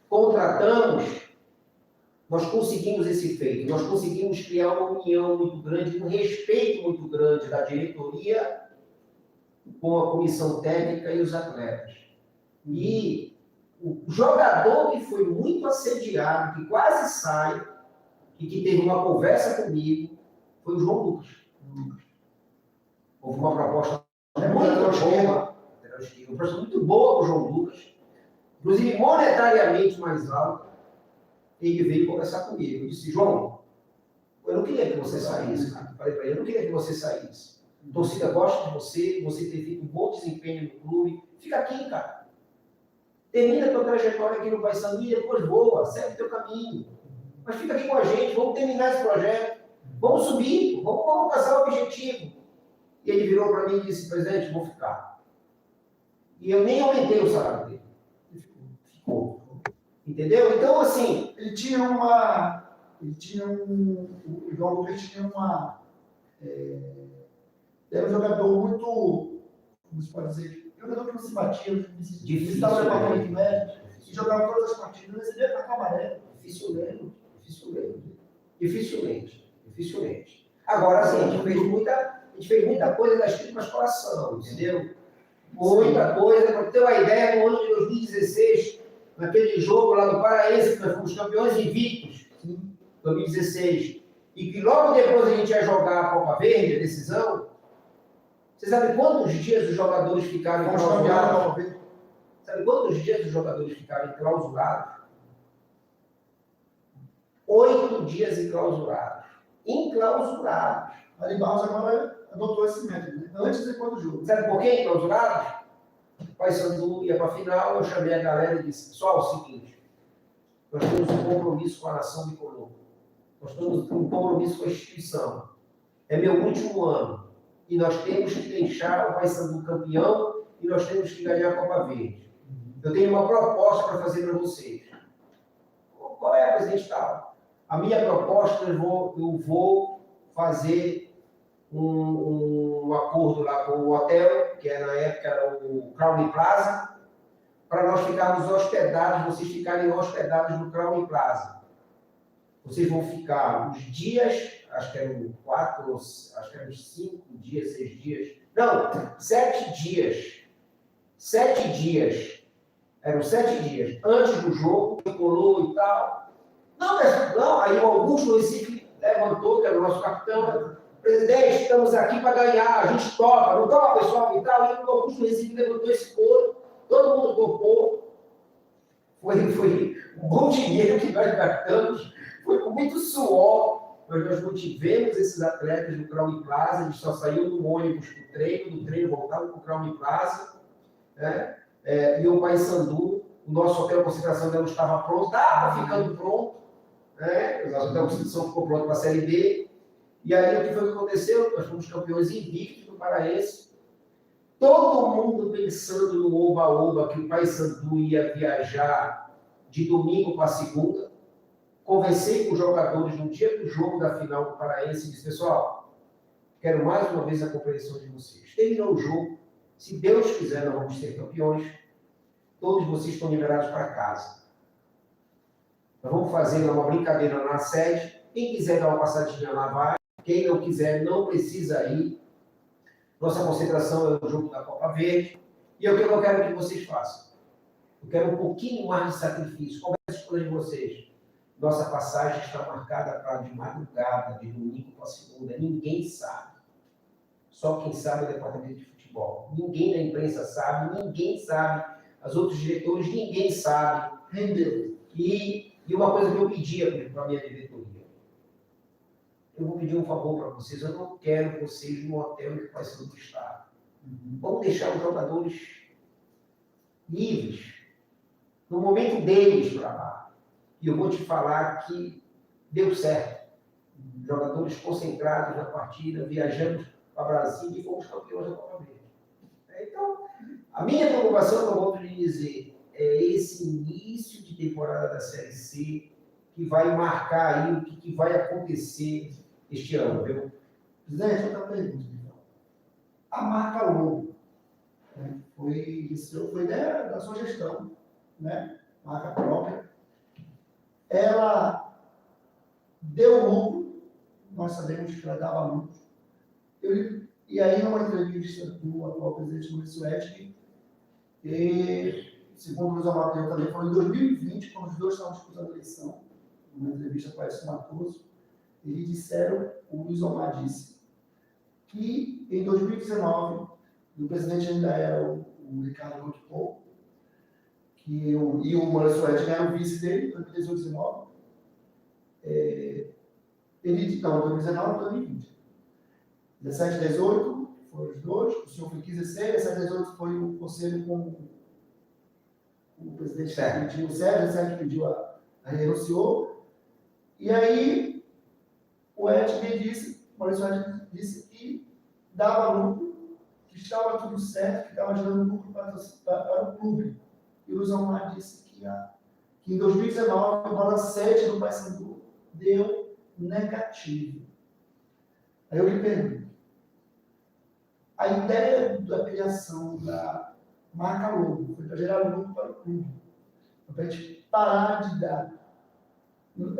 contratamos, nós conseguimos esse feito. Nós conseguimos criar uma união muito grande, um respeito muito grande da diretoria com a comissão técnica e os atletas. E o jogador que foi muito assediado, que quase sai, e que teve uma conversa comigo, foi o João Lucas. Houve uma proposta muito boa para o João Lucas, inclusive monetariamente mais alta. Ele veio conversar comigo. Eu disse, João, eu não queria que você saísse, cara. Falei para ele, eu não queria que você saísse. A torcida gosta de você, você tem feito um bom desempenho no clube. Fica aqui, cara. Termina a tua trajetória aqui no Paysandu e depois voa, segue o teu caminho. Mas fica aqui com a gente, vamos terminar esse projeto. Vamos subir, vamos alcançar o objetivo. E ele virou para mim e disse, presidente, vou ficar. E eu nem aumentei o salário dele. Ele ficou. Entendeu? Então, assim... O João Lucas tinha uma... era um jogador muito... Como se pode dizer? Um jogador que não se batia, Difícil, estava no departamento médico, e jogava todas as partidas, não recebia cartão amarelo. Dificilmente. Agora, assim, a gente fez muita coisa das tripas coração, entendeu? Muita coisa. Para ter uma ideia, no ano de 2016, naquele jogo lá no Paraense, que nós fomos campeões invictos, 2016, e que logo depois a gente ia jogar a Copa Verde, a decisão, você sabe quantos dias os jogadores ficaram enclausurados? Sabe quantos dias os jogadores ficaram enclausurados? 8 dias enclausurados. Ali Barros agora adotou esse método, né? Antes e depois do jogo. Sabe por que enclausurados? O Paysandu ia para a final, eu chamei a galera e disse, pessoal, é o seguinte, nós temos um compromisso com a nação bicolor. Nós temos um compromisso com a instituição. É meu último ano. E nós temos que deixar o Paysandu campeão e nós temos que ganhar a Copa Verde. Eu tenho uma proposta para fazer para vocês. Qual é, presidente tal? A minha proposta, eu vou fazer um acordo lá com o hotel, que na época era o Crown Plaza, para nós ficarmos hospedados, vocês ficarem hospedados no Crown Plaza. Vocês vão ficar uns dias, acho que eram 4, acho que eram 5 dias, 6 dias. Não, 7 dias. 7 dias. Eram 7 dias. Antes do jogo, colou e tal. Não, aí o Augusto Recife levantou, que era o nosso capitão. Presidente, estamos aqui para ganhar, a gente topa, não topa, pessoal, e tal. E o Augusto Recife levantou esse couro, todo mundo topou. Foi um bom dinheiro que nós gastamos, foi com muito suor. Nós mantivemos esses atletas no Crown Plaza, eles só saíam do ônibus para o treino, do treino voltavam para o Crown Plaza. Né? E o Paysandu, o nosso hotel de concentração não estava pronto, estava ficando pronto. Né? O nosso hotel de concentração ficou pronto para a Série B. E aí o que foi que aconteceu? Nós fomos campeões invictos do Paraense. Todo mundo pensando no oba-oba que o Paysandu ia viajar de domingo para segunda. Conversei com os jogadores no dia do jogo da final do Paraense e disse, pessoal, quero mais uma vez a compreensão de vocês. Terminou o jogo, se Deus quiser, nós vamos ser campeões. Todos vocês estão liberados para casa. Nós vamos fazer uma brincadeira na sede. Quem quiser dar uma passadinha lá vai. Quem não quiser, não precisa ir. Nossa concentração é o jogo da Copa Verde. E é o que eu quero que vocês façam. Eu quero um pouquinho mais de sacrifício. Qual é a escolha de vocês? Nossa passagem está marcada para de madrugada, de domingo para segunda. Ninguém sabe. Só quem sabe é o departamento de futebol. Ninguém da imprensa sabe, ninguém sabe. Os outros diretores, ninguém sabe. Rendeu. E uma coisa que eu pedia para a minha diretoria. Eu vou pedir um favor para vocês. Eu não quero vocês no hotel que vai ser do Estado. Vamos deixar os jogadores livres, no momento deles para lá. E eu vou te falar que deu certo. Jogadores concentrados na partida, viajamos para Brasília e fomos campeões da Copa Verde. Então, a minha preocupação, eu volto a lhe dizer, é esse início de temporada da Série C que vai marcar aí o que vai acontecer este ano, viu? Presidente, outra pergunta. A marca logo, né? Foi ideia da sua gestão, né? Marca própria. Ela deu lucro, nós sabemos que ela dava lucro. E aí, numa entrevista do atual presidente Maurício Etkin, segundo o Luiz Amadeu também, foi em 2020, quando os dois estavam disputando a eleição, numa entrevista com o Edson Matoso, eles disseram, o Luiz Omar disse, que em 2019, o presidente ainda era o Ricardo Gottpol, e o Maurício Etkin era o vice dele, em 2019, não, 2019 e 2020. 17 e 18 foram os dois, o senhor foi 15 e 16, 17 e 18 foi o conselho com o presidente que pediu, o Sérgio pediu renunciou, e aí o Etkin disse, Maurício Etkin disse que dava lucro, que estava tudo certo, que estava gerando lucro para o clube. E o Luiz Omar disse que em 2019 o balancete do Paysandu deu negativo. Aí eu lhe pergunto, a ideia da criação da marca logo foi para gerar lucro para o clube, para a gente parar de dar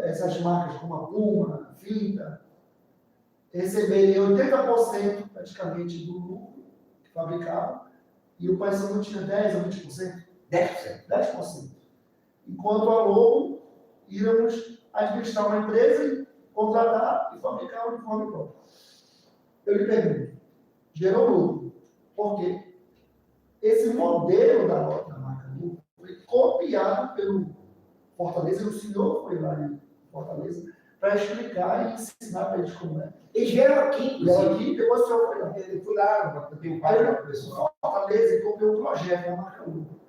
essas marcas como a Puma, a Finta, receberem 80% praticamente do lucro que fabricava, e o Paysandu tinha 10% ou 20%? 10%. 10%. Enquanto a Lobo, íamos administrar uma empresa e contratar e fabricar o uniforme próprio. Eu lhe pergunto, gerou lucro. Por quê? Esse modelo da marca Lobo foi copiado pelo Fortaleza, e o senhor foi lá em Fortaleza para explicar e ensinar para eles como é. Eles vieram aqui, e depois o senhor foi lá. Eu fui lá, eu tenho um pai para o pessoal. Fortaleza e copiou o projeto da marca Lobo.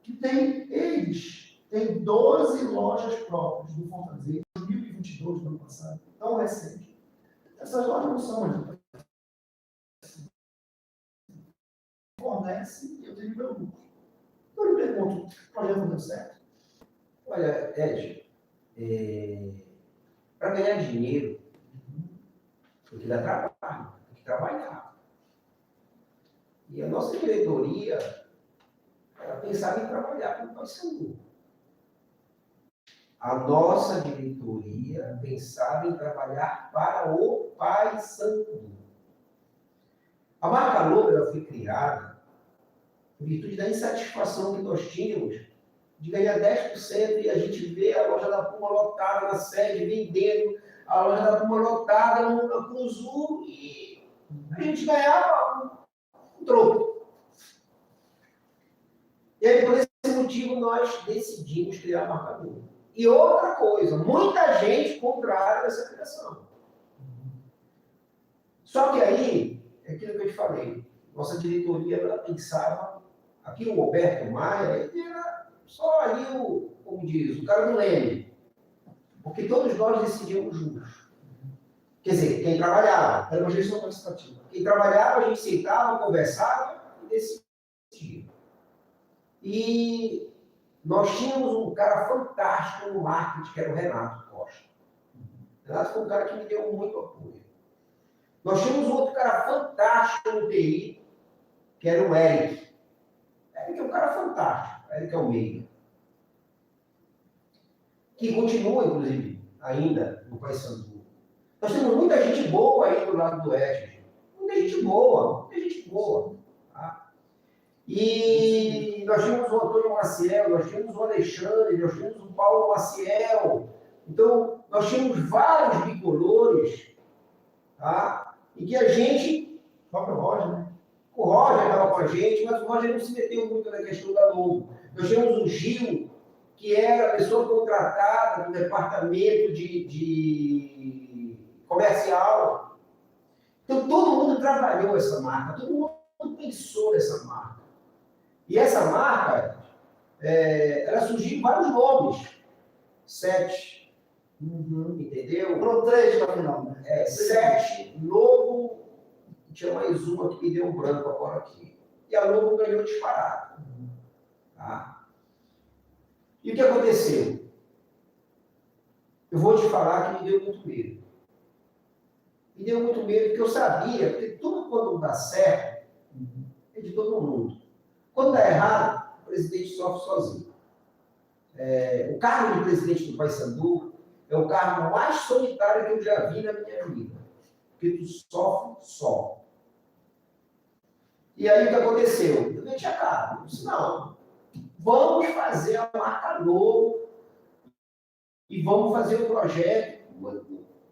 Que tem 12 lojas próprias do Fortaleza, em 2022, no ano passado, tão recente. Essas lojas não são mais fornece e eu tenho meu lucro. Então eu lhe pergunto, o projeto não deu certo? Olha, Ed, para ganhar dinheiro, tem que dar trabalho, tem que trabalhar. E a nossa diretoria, ela pensava em trabalhar com o Paysandu. A nossa diretoria pensava em trabalhar para o Paysandu. A marca Lobo ela foi criada em virtude da insatisfação que nós tínhamos de ganhar 10% e a gente vê a loja da Puma lotada na sede, vendendo a loja da Puma lotada no Cruzul e a gente ganhava um troco. E aí, por esse motivo, nós decidimos criar a marca Lobo. E outra coisa, muita gente contrária dessa criação. Só que aí, é aquilo que eu te falei, nossa diretoria ela pensava, aqui o Roberto Maia, ele era só ali como diz, o cara do Leme. Porque todos nós decidimos juntos. Quer dizer, quem trabalhava, era uma gestão participativa. Quem trabalhava, a gente sentava, conversava e decidia. E nós tínhamos um cara fantástico no marketing, que era o Renato Costa. O Renato foi um cara que me deu muito apoio. Nós tínhamos um outro cara fantástico no TI, que era o Eric. Eric é um cara fantástico, Eric Almeida. Que continua, inclusive, ainda no Paysandu. Nós temos muita gente boa aí do lado do Edson. Muita gente boa, muita gente boa. Tá? E nós tínhamos o Antônio Maciel, nós tínhamos o Alexandre, nós tínhamos o Paulo Maciel. Então, nós tínhamos vários bicolores, tá? E que a gente, o próprio Roger, né? O Roger estava com a gente, mas o Roger não se meteu muito na questão da Lobo. Nós tínhamos o Gil, que era a pessoa contratada do departamento de comercial. Então, todo mundo trabalhou essa marca, todo mundo pensou nessa marca. E essa marca, ela surgiu em vários nomes. 7, entendeu? Pro 3 no final, né? 7, Lobo, tinha mais uma que me deu um branco agora aqui. E a Lobo ganhou disparado. Tá? E o que aconteceu? Eu vou te falar que me deu muito medo. Me deu muito medo porque eu sabia, porque tudo quando dá certo, é de todo mundo. Quando dá errado, o presidente sofre sozinho. O cargo de presidente do Paysandu é o cargo mais solitário que eu já vi na minha vida. Porque tu sofre só. E aí o que aconteceu? Eu meti a cara. Eu disse, não, vamos fazer a marca Lobo e vamos fazer o projeto.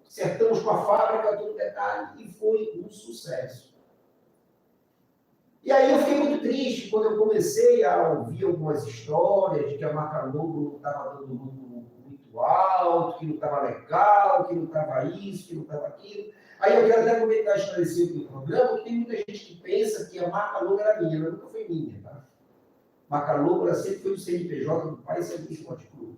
Acertamos com a fábrica, todo detalhe, e foi um sucesso. E aí eu fiquei muito triste quando eu comecei a ouvir algumas histórias de que a marca Lobo não estava dando muito alto, que não estava legal, que não estava isso, que não estava aquilo. Aí eu quero até comentar, esclarecer aqui o programa, que tem muita gente que pensa que a marca Lobo era minha, mas nunca foi minha, tá? A marca Lobo ela sempre foi do CNPJ do Paysandu Esporte Clube.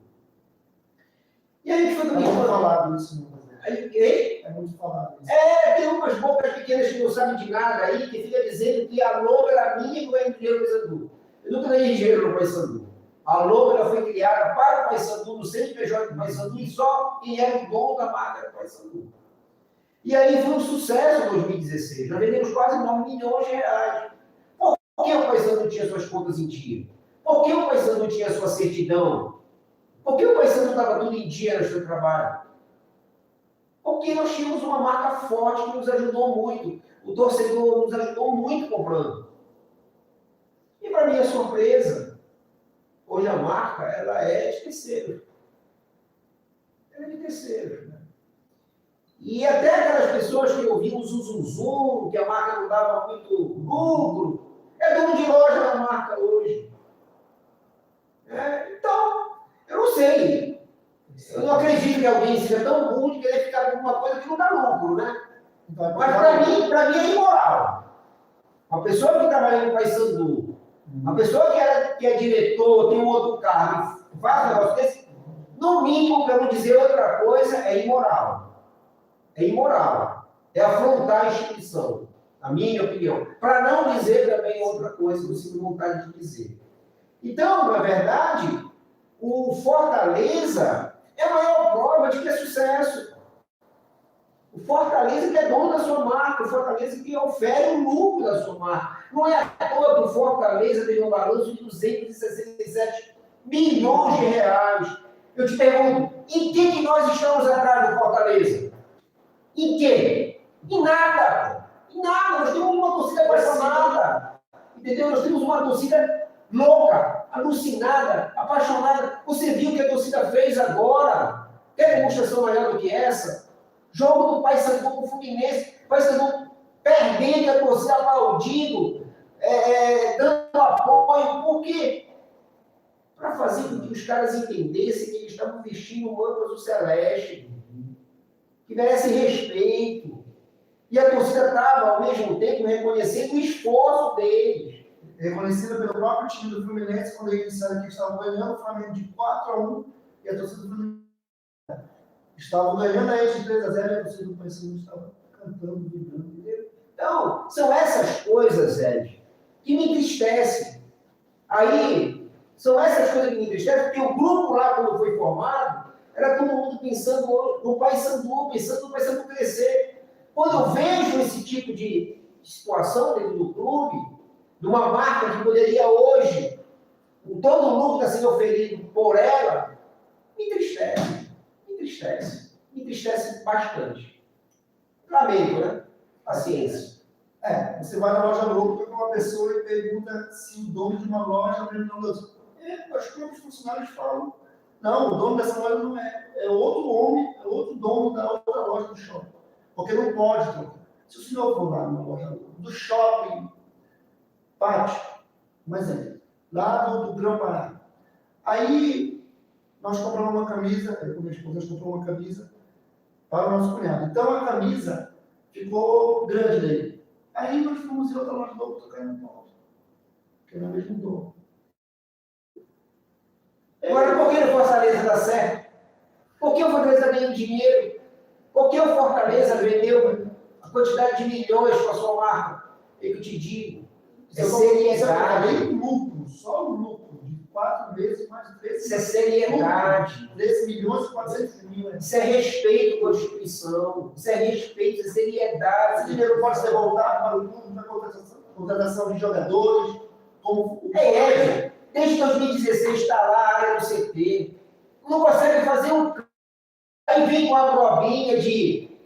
E aí foi muito falado isso, né? É muito falado isso. Tem umas bocas pequenas que não sabem de nada aí, que fica dizendo que a Lobo era minha e não é dinheiro do Paysandu. Eu nunca ganhei dinheiro no Paysandu. A Lobo ela foi criada para o Paysandu, no CNPJ do Paysandu, e só quem era o dono da marca era o Paysandu. E aí foi um sucesso em 2016. Nós vendemos quase 9 milhões de reais. Por que o Paysandu tinha suas contas em dia? Por que o Paysandu tinha sua certidão? Por que o Paysandu estava tudo em dia no seu trabalho? Porque nós tínhamos uma marca forte que nos ajudou muito. O torcedor nos ajudou muito comprando. E para minha surpresa, hoje a marca ela é de terceiro. Ela é de terceiro. Né? E até aquelas pessoas que ouviam o zum, que a marca não dava muito lucro, é dono de loja da marca hoje. Então, eu não sei. Eu não acredito que alguém seja tão burro de querer ficar com alguma coisa que não dá lucro, né? Mas para mim é imoral. Uma pessoa que trabalha no Paysandu, uma pessoa que é diretor, tem um outro cargo, faz um negócio desse, no mínimo, para não dizer outra coisa, é imoral. É imoral. É afrontar a instituição, na minha opinião. Para não dizer também outra coisa que eu sinto vontade de dizer. Então, na verdade, o Fortaleza é a maior prova de que é sucesso. O Fortaleza que é dono da sua marca, o Fortaleza que ofere o lucro da sua marca. Não é à toa que o Fortaleza tem um balanço de 267 milhões de reais. Eu te pergunto, em que nós estamos atrás do Fortaleza? Em quê? Em nada. Em nada. Nós temos uma torcida apaixonada. Entendeu? Nós temos uma torcida louca, alucinada, apaixonada. Você viu o que a torcida fez agora? Quer demonstração maior do que essa? Jogo do Paysandu com o Fluminense, Paysandu perdendo, a torcida aplaudindo, dando apoio. Por quê? Para fazer com que os caras entendessem que eles estavam vestindo manto azul celeste, que merece respeito. E a torcida estava, ao mesmo tempo, reconhecendo o esforço deles. Reconhecida pelo próprio time do Fluminense, quando eles disseram que estavam ganhando o Flamengo de 4-1, e a torcida do Fluminense estavam ganhando a eles de 3-0, e a torcida do Paysandu estava cantando, vibrando, entendeu? Então, são essas coisas, Zé, que me entristecem. Aí, são essas coisas que me entristecem, porque o grupo lá, quando foi formado, era todo mundo pensando no Paysandu, pensando no Paysandu crescer. Quando eu vejo esse tipo de situação dentro do clube, de uma marca que poderia hoje, com todo o lucro que está sendo oferido por ela, me entristece. Me entristece bastante. Lamento, né? Paciência. Você vai na loja Lobo com uma pessoa e pergunta se o dono de uma loja acho que os funcionários falam, não, o dono dessa loja não é outro homem, é outro dono da outra loja do shopping. Porque não pode trocar. Se o senhor for lá na loja do shopping, Pátio, um exemplo, lá do Grão-Pará. Aí, nós compramos uma camisa, eu com minha esposa comprou uma camisa para o nosso cunhado. Então, a camisa ficou grande dele. Aí, nós fomos em outra loja do outro, trocar no ponto. porque não é o mesmo dom. Agora, por que o Fortaleza dá certo? Por que o Fortaleza ganha dinheiro? Por que o Fortaleza vendeu a quantidade de milhões com a sua marca? Eu te digo, é seriedade. O lucro, só o lucro, de 4 meses, mais de 13 Isso é seriedade. 13 milhões e 400 mil. Isso é respeito com a instituição. Isso é respeito, isso é seriedade. Esse dinheiro pode ser voltado para o clube na contratação de jogadores, como o desde 2016 está lá a área do CT. Não consegue fazer um. Aí vem com a probinha de.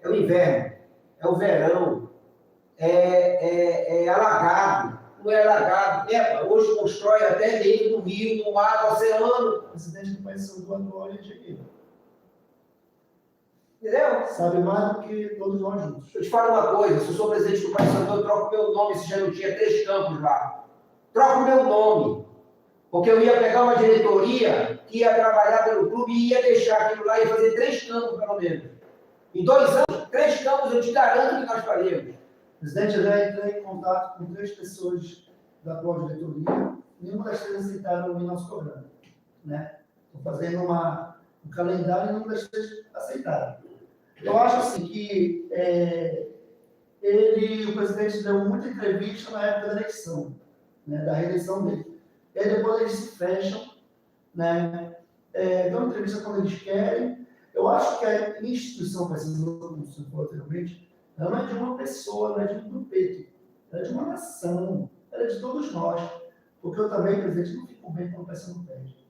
É o inverno, é o verão, é alagado, não é alagado. Hoje constrói até dentro do rio, no mar, no oceano. O presidente do Paysandu atual é engenheiro. Entendeu? Sabe mais do que todos nós juntos. Eu te falo uma coisa, se eu sou presidente do Paysandu, eu troco meu nome, se já não tinha 3 campos lá. Troco meu nome. Porque eu ia pegar uma diretoria que ia trabalhar pelo clube e ia deixar aquilo lá e fazer 3 campos, pelo menos. Em 2 anos, 3 campos, eu te garanto que nós faremos. Presidente, eu já entrei em contato com 3 pessoas da atual diretoria. Nenhuma das 3 aceitaram o nosso programa. Né? Estou fazendo um calendário e nenhuma das 3 aceitaram. Eu acho assim que o presidente deu muita entrevista na época da eleição, né, da reeleição dele. E aí depois eles se fecham, né, dão entrevista quando eles querem. Eu acho que a instituição, como você falou anteriormente, ela não é de uma pessoa, não é de um grupeto, ela é de uma nação, ela é de todos nós. Porque eu também, presidente, não fico bem quando o Paysandu perde.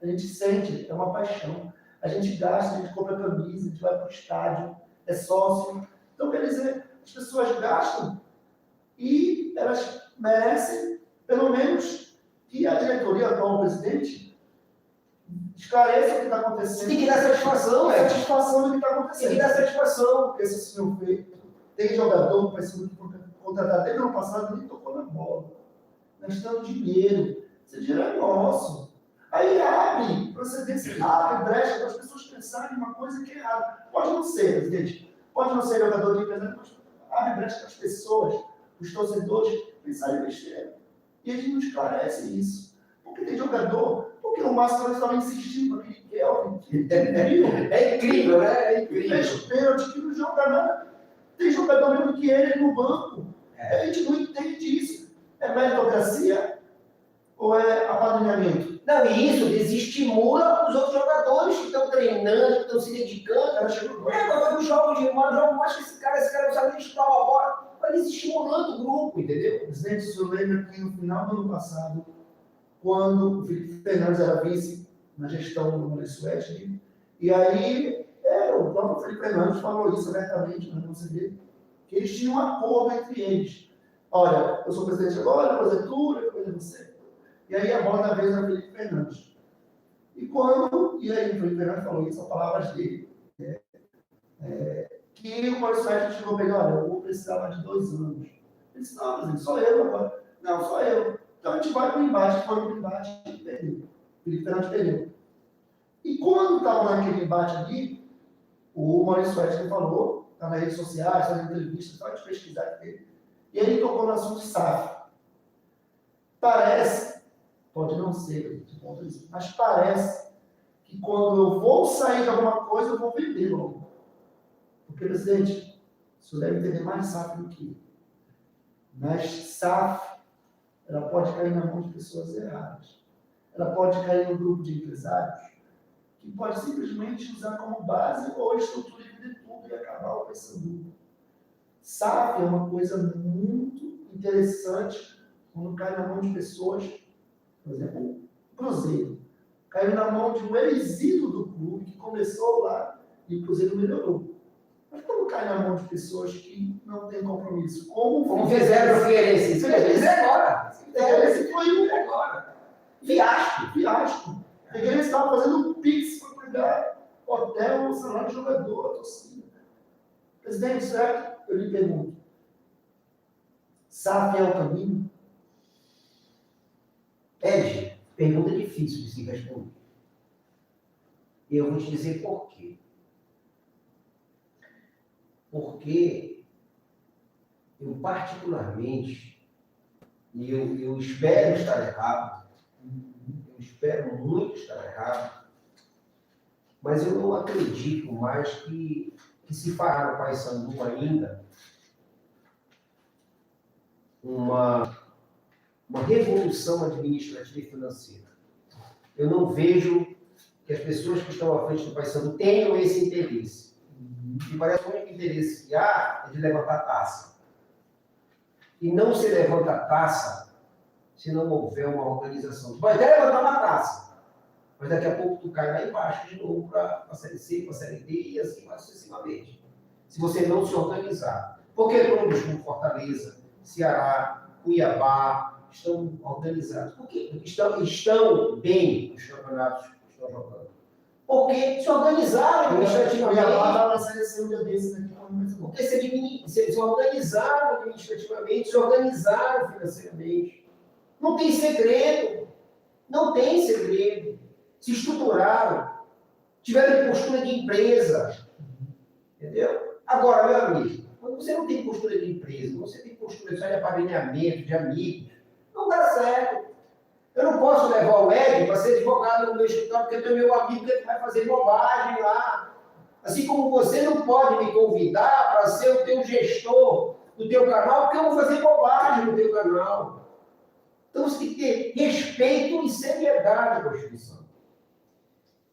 A gente sente, é uma paixão. A gente gasta, a gente compra camisa, a gente vai para o estádio, é sócio. Então, quer dizer, as pessoas gastam e elas merecem, pelo menos, que a diretoria, atual presidente, esclareça o que está acontecendo. Tem que dar satisfação, satisfação do que está acontecendo. Tem que dar satisfação. Esse senhor feito. Tem jogador que vai ser contratado desde o ano passado, nem tocou na bola. Gastando dinheiro. Esse dinheiro é nosso. Aí abre procedência, abre brecha para as pessoas pensarem em uma coisa que é errada. Pode não ser, presidente. Pode não ser jogador de empresário, mas abre brecha para as pessoas, os torcedores, pensarem em besteira. E a gente não esclarece isso. Porque tem jogador, porque o Márcio estava insistindo para aquele Kelvin. É incrível, né? É incrível. Fez pênalti, que não joga nada. Tem jogador mesmo que ele no banco. A gente não entende isso. É meritocracia ou é apadrinhamento? Não, e isso desestimula os outros jogadores que estão treinando, que estão se dedicando. Agora eu jogo de uma, jogo mais que esse cara não sabe nem chutar uma bola. Vai desestimulando o grupo, entendeu? Presidente, o senhor lembra que no final do ano passado, quando o Felipe Fernandes era vice na gestão do Maurício Wettig, e aí o próprio Felipe Fernandes falou isso abertamente na nossa dele, que eles tinham um acordo entre eles. Olha, eu sou presidente agora, aposentura, depois é você. E aí a bola da vez era o Felipe Fernandes. E aí o Felipe Fernandes falou isso, são palavras dele, que o Maurício Wettig chegou a pegar, olha, eu vou precisar mais de 2 anos. Ele disse, não, presidente, sou eu agora. Não, sou eu. Então a gente vai para o embate, foi para o embate e perdeu. O Felipe Fernandes perdeu. E quando estava naquele embate ali, o Maurício Wettig falou, está nas redes sociais, fazendo entrevistas, pode pesquisar dele, e ele tocou no assunto de SAF. Parece, pode não ser, mas parece que quando eu vou sair de alguma coisa, eu vou vender logo. Porque, presidente, o senhor deve entender mais SAF do que eu. Mas SAF, ela pode cair na mão de pessoas erradas. Ela pode cair no grupo de empresários que pode simplesmente usar como base ou estrutura de tudo e acabar o Paysandu. SAF é uma coisa muito interessante quando cai na mão de pessoas, por exemplo, o Cruzeiro. Caiu na mão de um ex-ídolo do clube que começou lá e o Cruzeiro melhorou. Mas quando cai na mão de pessoas que não têm compromisso, como fizeram o Figueirense? Figueirense agora. Figueirense foi agora. Fiasco. O Figueirense estava fazendo um pix para cuidar hotel, salário de jogador, torcida. Presidente, certo? Eu lhe pergunto. SAF é o caminho? Ed, pergunta difícil de se responder. E eu vou te dizer por quê. Porque eu, particularmente, e eu espero estar errado, eu espero muito estar errado, mas eu não acredito mais que se fará no Paysandu ainda uma revolução administrativa e financeira. Eu não vejo que as pessoas que estão à frente do Paysandu tenham esse interesse. Me parece que o único interesse que há é de levantar taça. E não se levanta taça se não houver uma organização. Tu pode até levantar uma taça, mas daqui a pouco tu cai lá embaixo de novo para a Série C, para a Série D e assim mais sucessivamente. Se você não se organizar. Porque clubes como Fortaleza, Ceará, Cuiabá estão organizados. Por quê? Porque estão bem nos campeonatos que estão jogando. Porque se organizaram administrativamente. Porque se organizaram administrativamente, se organizaram financeiramente. Não tem segredo. Não tem segredo. Se estruturaram. Tiveram postura de empresa. Entendeu? Agora, meu amigo, quando você não tem postura de empresa, você tem postura só de apadrinhamento, de amigos, não dá certo. Eu não posso levar o Ed para ser advogado no meu escritório, porque eu tenho meu amigo que vai fazer bobagem lá. Assim como você não pode me convidar para ser o teu gestor do teu canal, porque eu vou fazer bobagem no teu canal. Então você tem que ter respeito e seriedade à Constituição.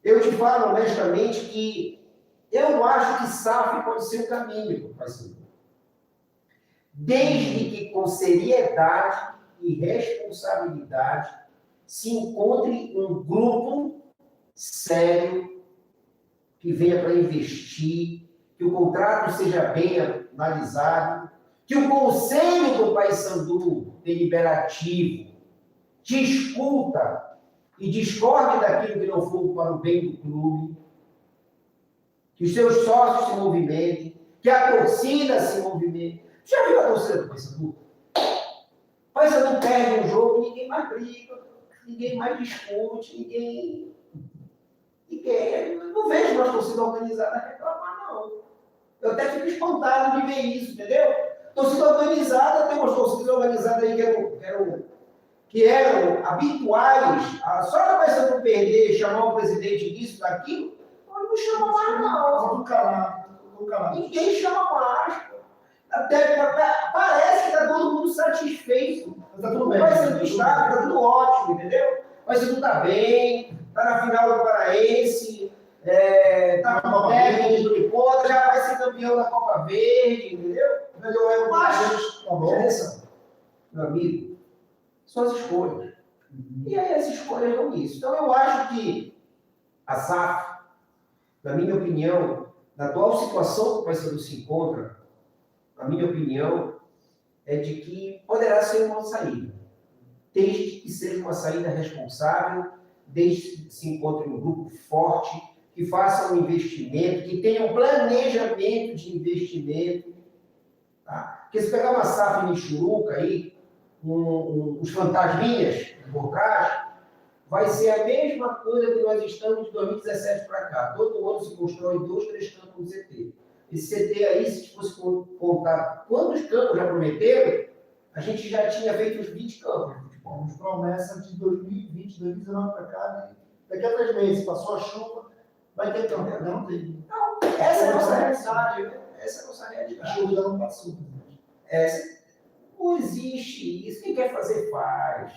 Eu te falo honestamente que eu acho que SAF pode ser um caminho, desde que com seriedade e responsabilidade se encontre um grupo sério que venha para investir, que o contrato seja bem analisado, que o conselho do Paysandu deliberativo te escuta e discorde daquilo que não for para o bem do clube, que os seus sócios se movimentem, que a torcida se movimente. Já viu a torcida do Paysandu? O Paysandu perde um jogo, ninguém mais briga, ninguém mais discute, ninguém... Eu não vejo uma torcida organizada reclamar, não. Eu até fico espantado de ver isso, entendeu? Torcida organizada, tem umas torcidas organizadas aí que eram habituais, só que vai ser não perder, chamar o presidente disso, daquilo, não chama mais, não. Ninguém chama mais. Até parece que está todo mundo satisfeito. Está tudo bem. Vai ser do Estado, está tudo ótimo, entendeu? Vai ser tudo está bem, está na final do Paraense, está no técnico do Ipota, já vai ser campeão da Copa Verde, entendeu? Mas, atenção, meu amigo, são as escolhas. E aí as escolhas dão isso. Então eu acho que a SAF, na minha opinião, na atual situação que o Paysandu se encontra, a minha opinião é de que poderá ser uma saída, desde que seja uma saída responsável, desde que se encontre um grupo forte, que faça um investimento, que tenha um planejamento de investimento. Tá? Porque se pegar uma SAF Michuruca aí, os fantasminhas por trás, vai ser a mesma coisa que nós estamos de 2017 para cá. Todo ano se constrói 2, 3 campos no CT. Esse CT aí, se fosse contar quantos campos já prometeram, a gente já tinha feito uns 20 campos de futebol. Temos promessa de 2020, 2019 para cá, daqui a 3 meses, passou a chuva, vai ter campo. Não tem. Não, essa é a nossa realidade. Essa é a nossa realidade. A chuva ainda não passou. Não existe isso. Quem quer fazer, faz.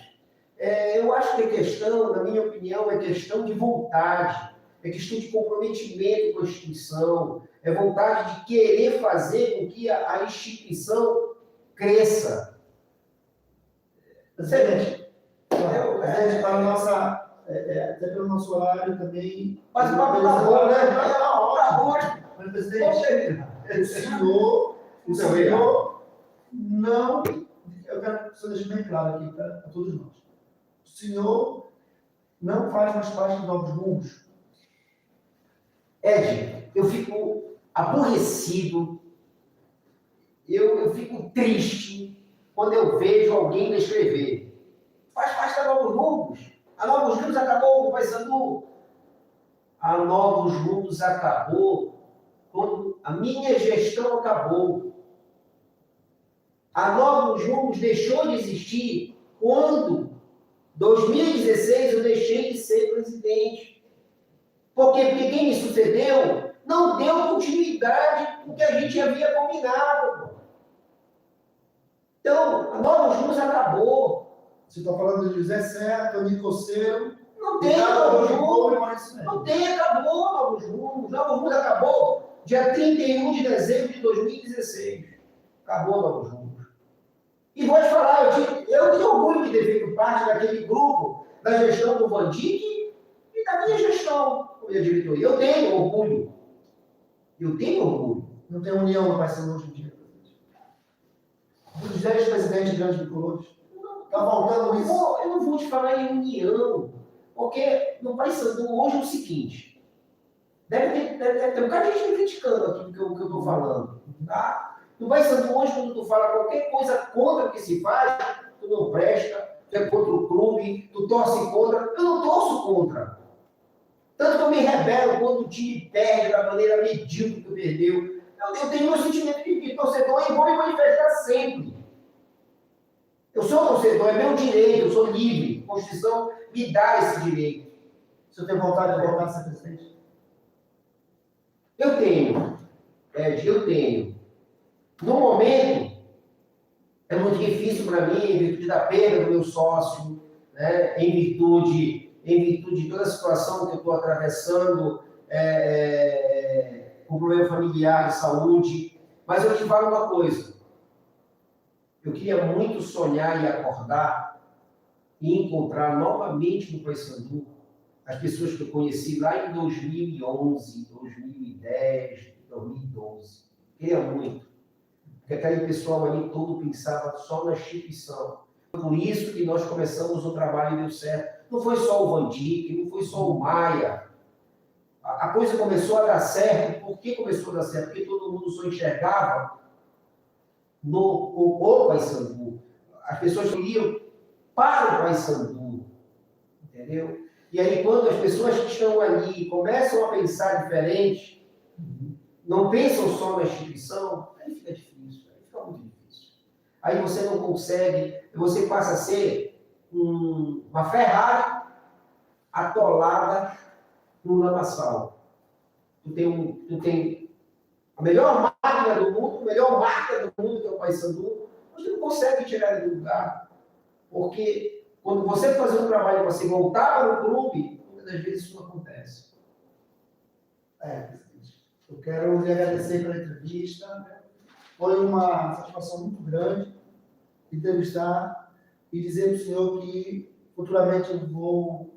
Eu acho que a questão, na minha opinião, é questão de vontade, é questão de comprometimento com a instituição, é vontade de querer fazer com que a instituição cresça. Excelente. Presidente, para a nossa, até pelo nosso horário também. Mas o papo tá bom, né? Tá bom. Mas, presidente, o senhor não. Eu quero que o senhor deixe bem claro aqui para todos nós. O senhor não faz mais parte dos Novos Rumos. Ed, eu fico aborrecido, eu fico triste quando eu vejo alguém descrever. Faz parte da Novos Rumos. A Novos Rumos acabou com o Paysandu. A Novos Rumos acabou quando a minha gestão acabou. A Novos Rumos deixou de existir quando, 2016, eu deixei de ser presidente. Por quê? Porque quem me sucedeu não deu continuidade com o que a gente havia combinado. Então, a Novos Rumos acabou. Você está falando de José Serra, Tony Coceiro. Não tem Novos Rumos. Não tem, acabou Novos Rumos. Novos Rumos acabou dia 31 de dezembro de 2016. Acabou Novos Rumos. E vou te falar, eu tenho orgulho de ter feito parte daquele grupo da gestão do Vandic e da minha gestão, como minha diretoria. Eu tenho orgulho. Eu tenho orgulho. Não tem união no Paysandu hoje em dia. Dos 10 presidentes grandes bicolores. Está faltando isso. Eu não vou te falar em união, porque no Paysandu hoje é o seguinte, deve ter um bocado de gente criticando aqui o que eu estou falando, tá? No Paysandu hoje, quando tu fala qualquer coisa contra o que se faz, tu não presta, tu é contra o clube, tu torce contra, eu não torço contra. Tanto que eu me rebelo quando o time perde da maneira medíocre que perdeu. Eu tenho meu sentimento de torcedor e vou me manifestar sempre. Eu sou torcedor, é meu direito, eu sou livre. A Constituição me dá esse direito. Se eu tenho vontade de voltar a ser presidente? Eu tenho, Ed, eu tenho. No momento, é muito difícil para mim, em virtude da perda do meu sócio, né? em virtude de toda a situação que eu estou atravessando, com problema familiar, de saúde. Mas eu te falo uma coisa. Eu queria muito sonhar e acordar e encontrar novamente no Paysandu as pessoas que eu conheci lá em 2011, 2010, 2012. Queria muito. Porque aquele pessoal ali todo pensava só na instituição. Por isso que nós começamos o trabalho e deu certo. Não foi só o Vandic, não foi só o Maia. A coisa começou a dar certo. Por que começou a dar certo? Porque todo mundo só enxergava no Paysandu. As pessoas queriam para o Paysandu. Entendeu? E aí, quando as pessoas que estão ali começam a pensar diferente, não pensam só na instituição, aí fica difícil, aí fica muito difícil. Aí você não consegue, você passa a ser uma Ferrari atolada num lamaçal. Tu tem a melhor máquina do mundo, a melhor marca do mundo, que é o Paysandu, mas tu não consegue tirar ele do lugar. Porque quando você fazer um trabalho para você voltar para o clube, muitas das vezes isso não acontece. Eu quero lhe agradecer pela entrevista. Foi uma satisfação muito grande entrevistar e dizer para o senhor que futuramente eu vou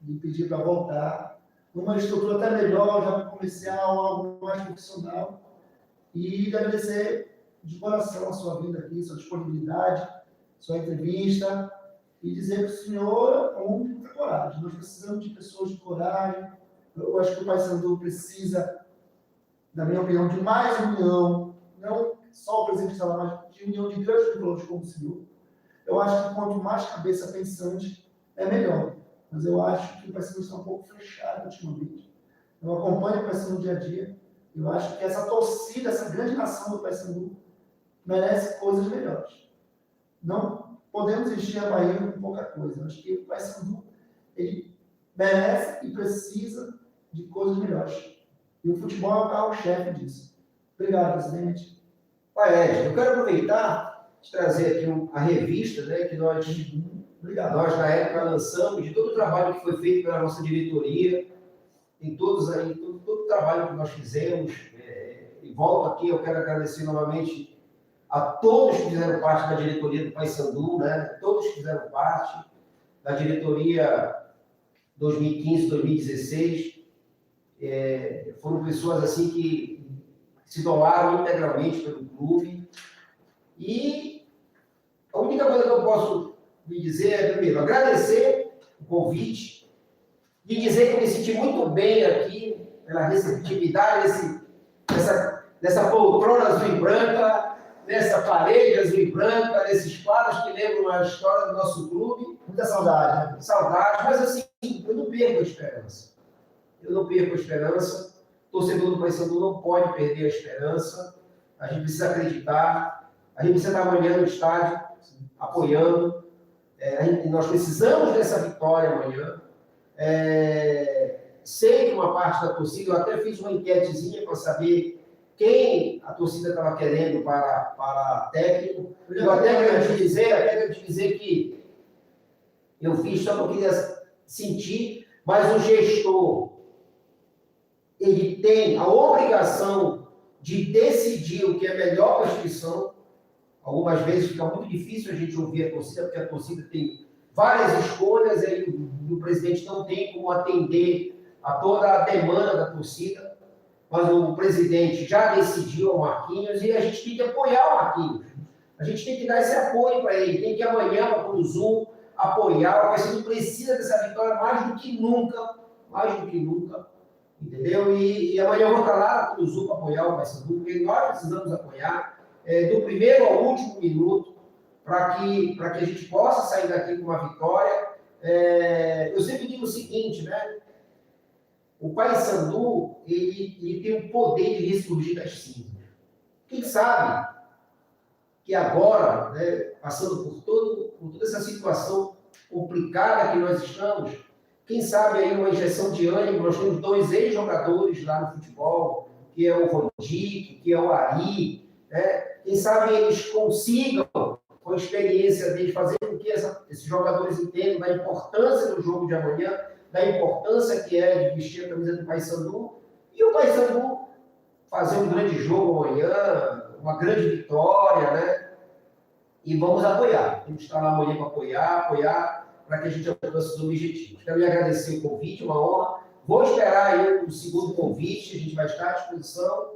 lhe pedir para voltar numa estrutura até melhor, já comercial, algo mais profissional. E lhe agradecer de coração a sua vinda aqui, sua disponibilidade, sua entrevista, e dizer que o senhor é um homem de muita coragem. Nós precisamos de pessoas de coragem. Eu acho que o Paysandu precisa, na minha opinião, de mais união, não só o presidente está lá, mas de união de grandes pilotos como o senhor. Eu acho que quanto mais cabeça pensante, é melhor. Mas eu acho que o Paysandu está um pouco fechado ultimamente. Eu acompanho o Paysandu no dia a dia. Eu acho que essa torcida, essa grande nação do Paysandu, merece coisas melhores. Não podemos encher a Bahia com pouca coisa. Eu acho que o Paysandu, ele merece e precisa de coisas melhores. E o futebol é o carro-chefe disso. Obrigado, presidente. Ed, eu quero aproveitar de trazer aqui a revista, né, que nós na época lançamos, de todo o trabalho que foi feito pela nossa diretoria, em todos aí, todo o trabalho que nós fizemos. E volto aqui, eu quero agradecer novamente a todos que fizeram parte da diretoria do Paysandu, né, todos que fizeram parte da diretoria 2015, 2016. Foram pessoas assim que se doaram integralmente pelo clube. E a única coisa que eu posso lhe dizer é, primeiro, agradecer o convite e dizer que eu me senti muito bem aqui pela receptividade dessa poltrona azul e branca, nessa parede azul e branca, nesses quadros que lembram a história do nosso clube. Muita saudade, né? Saudade, mas assim, eu não perco a esperança. Eu não perco a esperança. O torcedor do Paysandu não pode perder a esperança. A gente precisa acreditar. A gente precisa estar amanhã no estádio, apoiando. Nós precisamos dessa vitória amanhã. Sei que uma parte da torcida, eu até fiz uma enquetezinha para saber quem a torcida estava querendo para técnico. Eu até quero te dizer que eu fiz só porque eu queria sentir, mas o gestor, ele tem a obrigação de decidir o que é melhor para a instituição. Algumas vezes fica muito difícil a gente ouvir a torcida, porque a torcida tem várias escolhas e o presidente não tem como atender a toda a demanda da torcida, mas o presidente já decidiu o Marquinhos e a gente tem que apoiar o Marquinhos. A gente tem que dar esse apoio para ele, tem que amanhã para o Zoom apoiar, o Paysandu precisa dessa vitória mais do que nunca, entendeu? E amanhã eu vou estar lá para o Zoom para apoiar o Paysandu, porque nós precisamos apoiar do primeiro ao último minuto, para que a gente possa sair daqui com uma vitória. Eu sempre digo o seguinte, né? O Paysandu, ele tem o poder de ressurgir das cinzas. Quem sabe que agora, né, passando por toda essa situação complicada que nós estamos, quem sabe aí uma injeção de ânimo, nós temos 2 ex-jogadores lá no futebol, que é o Rodic, que é o Ari, né? Quem sabe eles consigam, com a experiência deles, fazer com que esses jogadores entendam da importância do jogo de amanhã, da importância que é de vestir a camisa do Paysandu, e o Paysandu fazer um grande jogo amanhã, uma grande vitória, né? E vamos apoiar. A gente está lá amanhã para apoiar, para que a gente alcance os objetivos. Quero lhe agradecer o convite, uma honra. Vou esperar aí o segundo convite, a gente vai estar à disposição.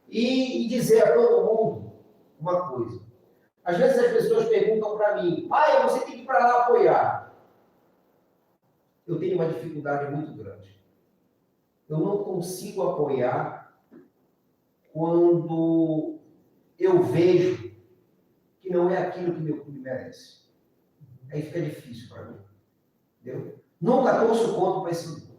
E dizer a todo mundo uma coisa. Às vezes as pessoas perguntam para mim, você tem que ir para lá apoiar. Eu tenho uma dificuldade muito grande. Eu não consigo apoiar quando eu vejo que não é aquilo que meu clube merece. Aí fica difícil para mim. Entendeu? Nunca torço contra o Paysandu.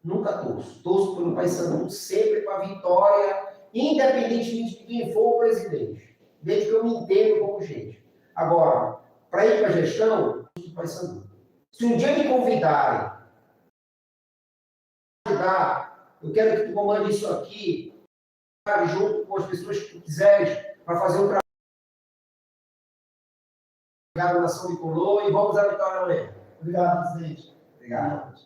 Nunca torço. Torço pelo Paysandu sempre para a vitória, independentemente de quem for o presidente. Desde que eu me entendo como gente. Agora, para ir para a gestão, eu torço Paysandu. Se um dia me convidarem, eu quero que tu comande isso aqui, junto com as pessoas que tu quiseres, para fazer um trabalho na nação de Colô, e vamos à vitória amanhã. Obrigado, presidente. Obrigado.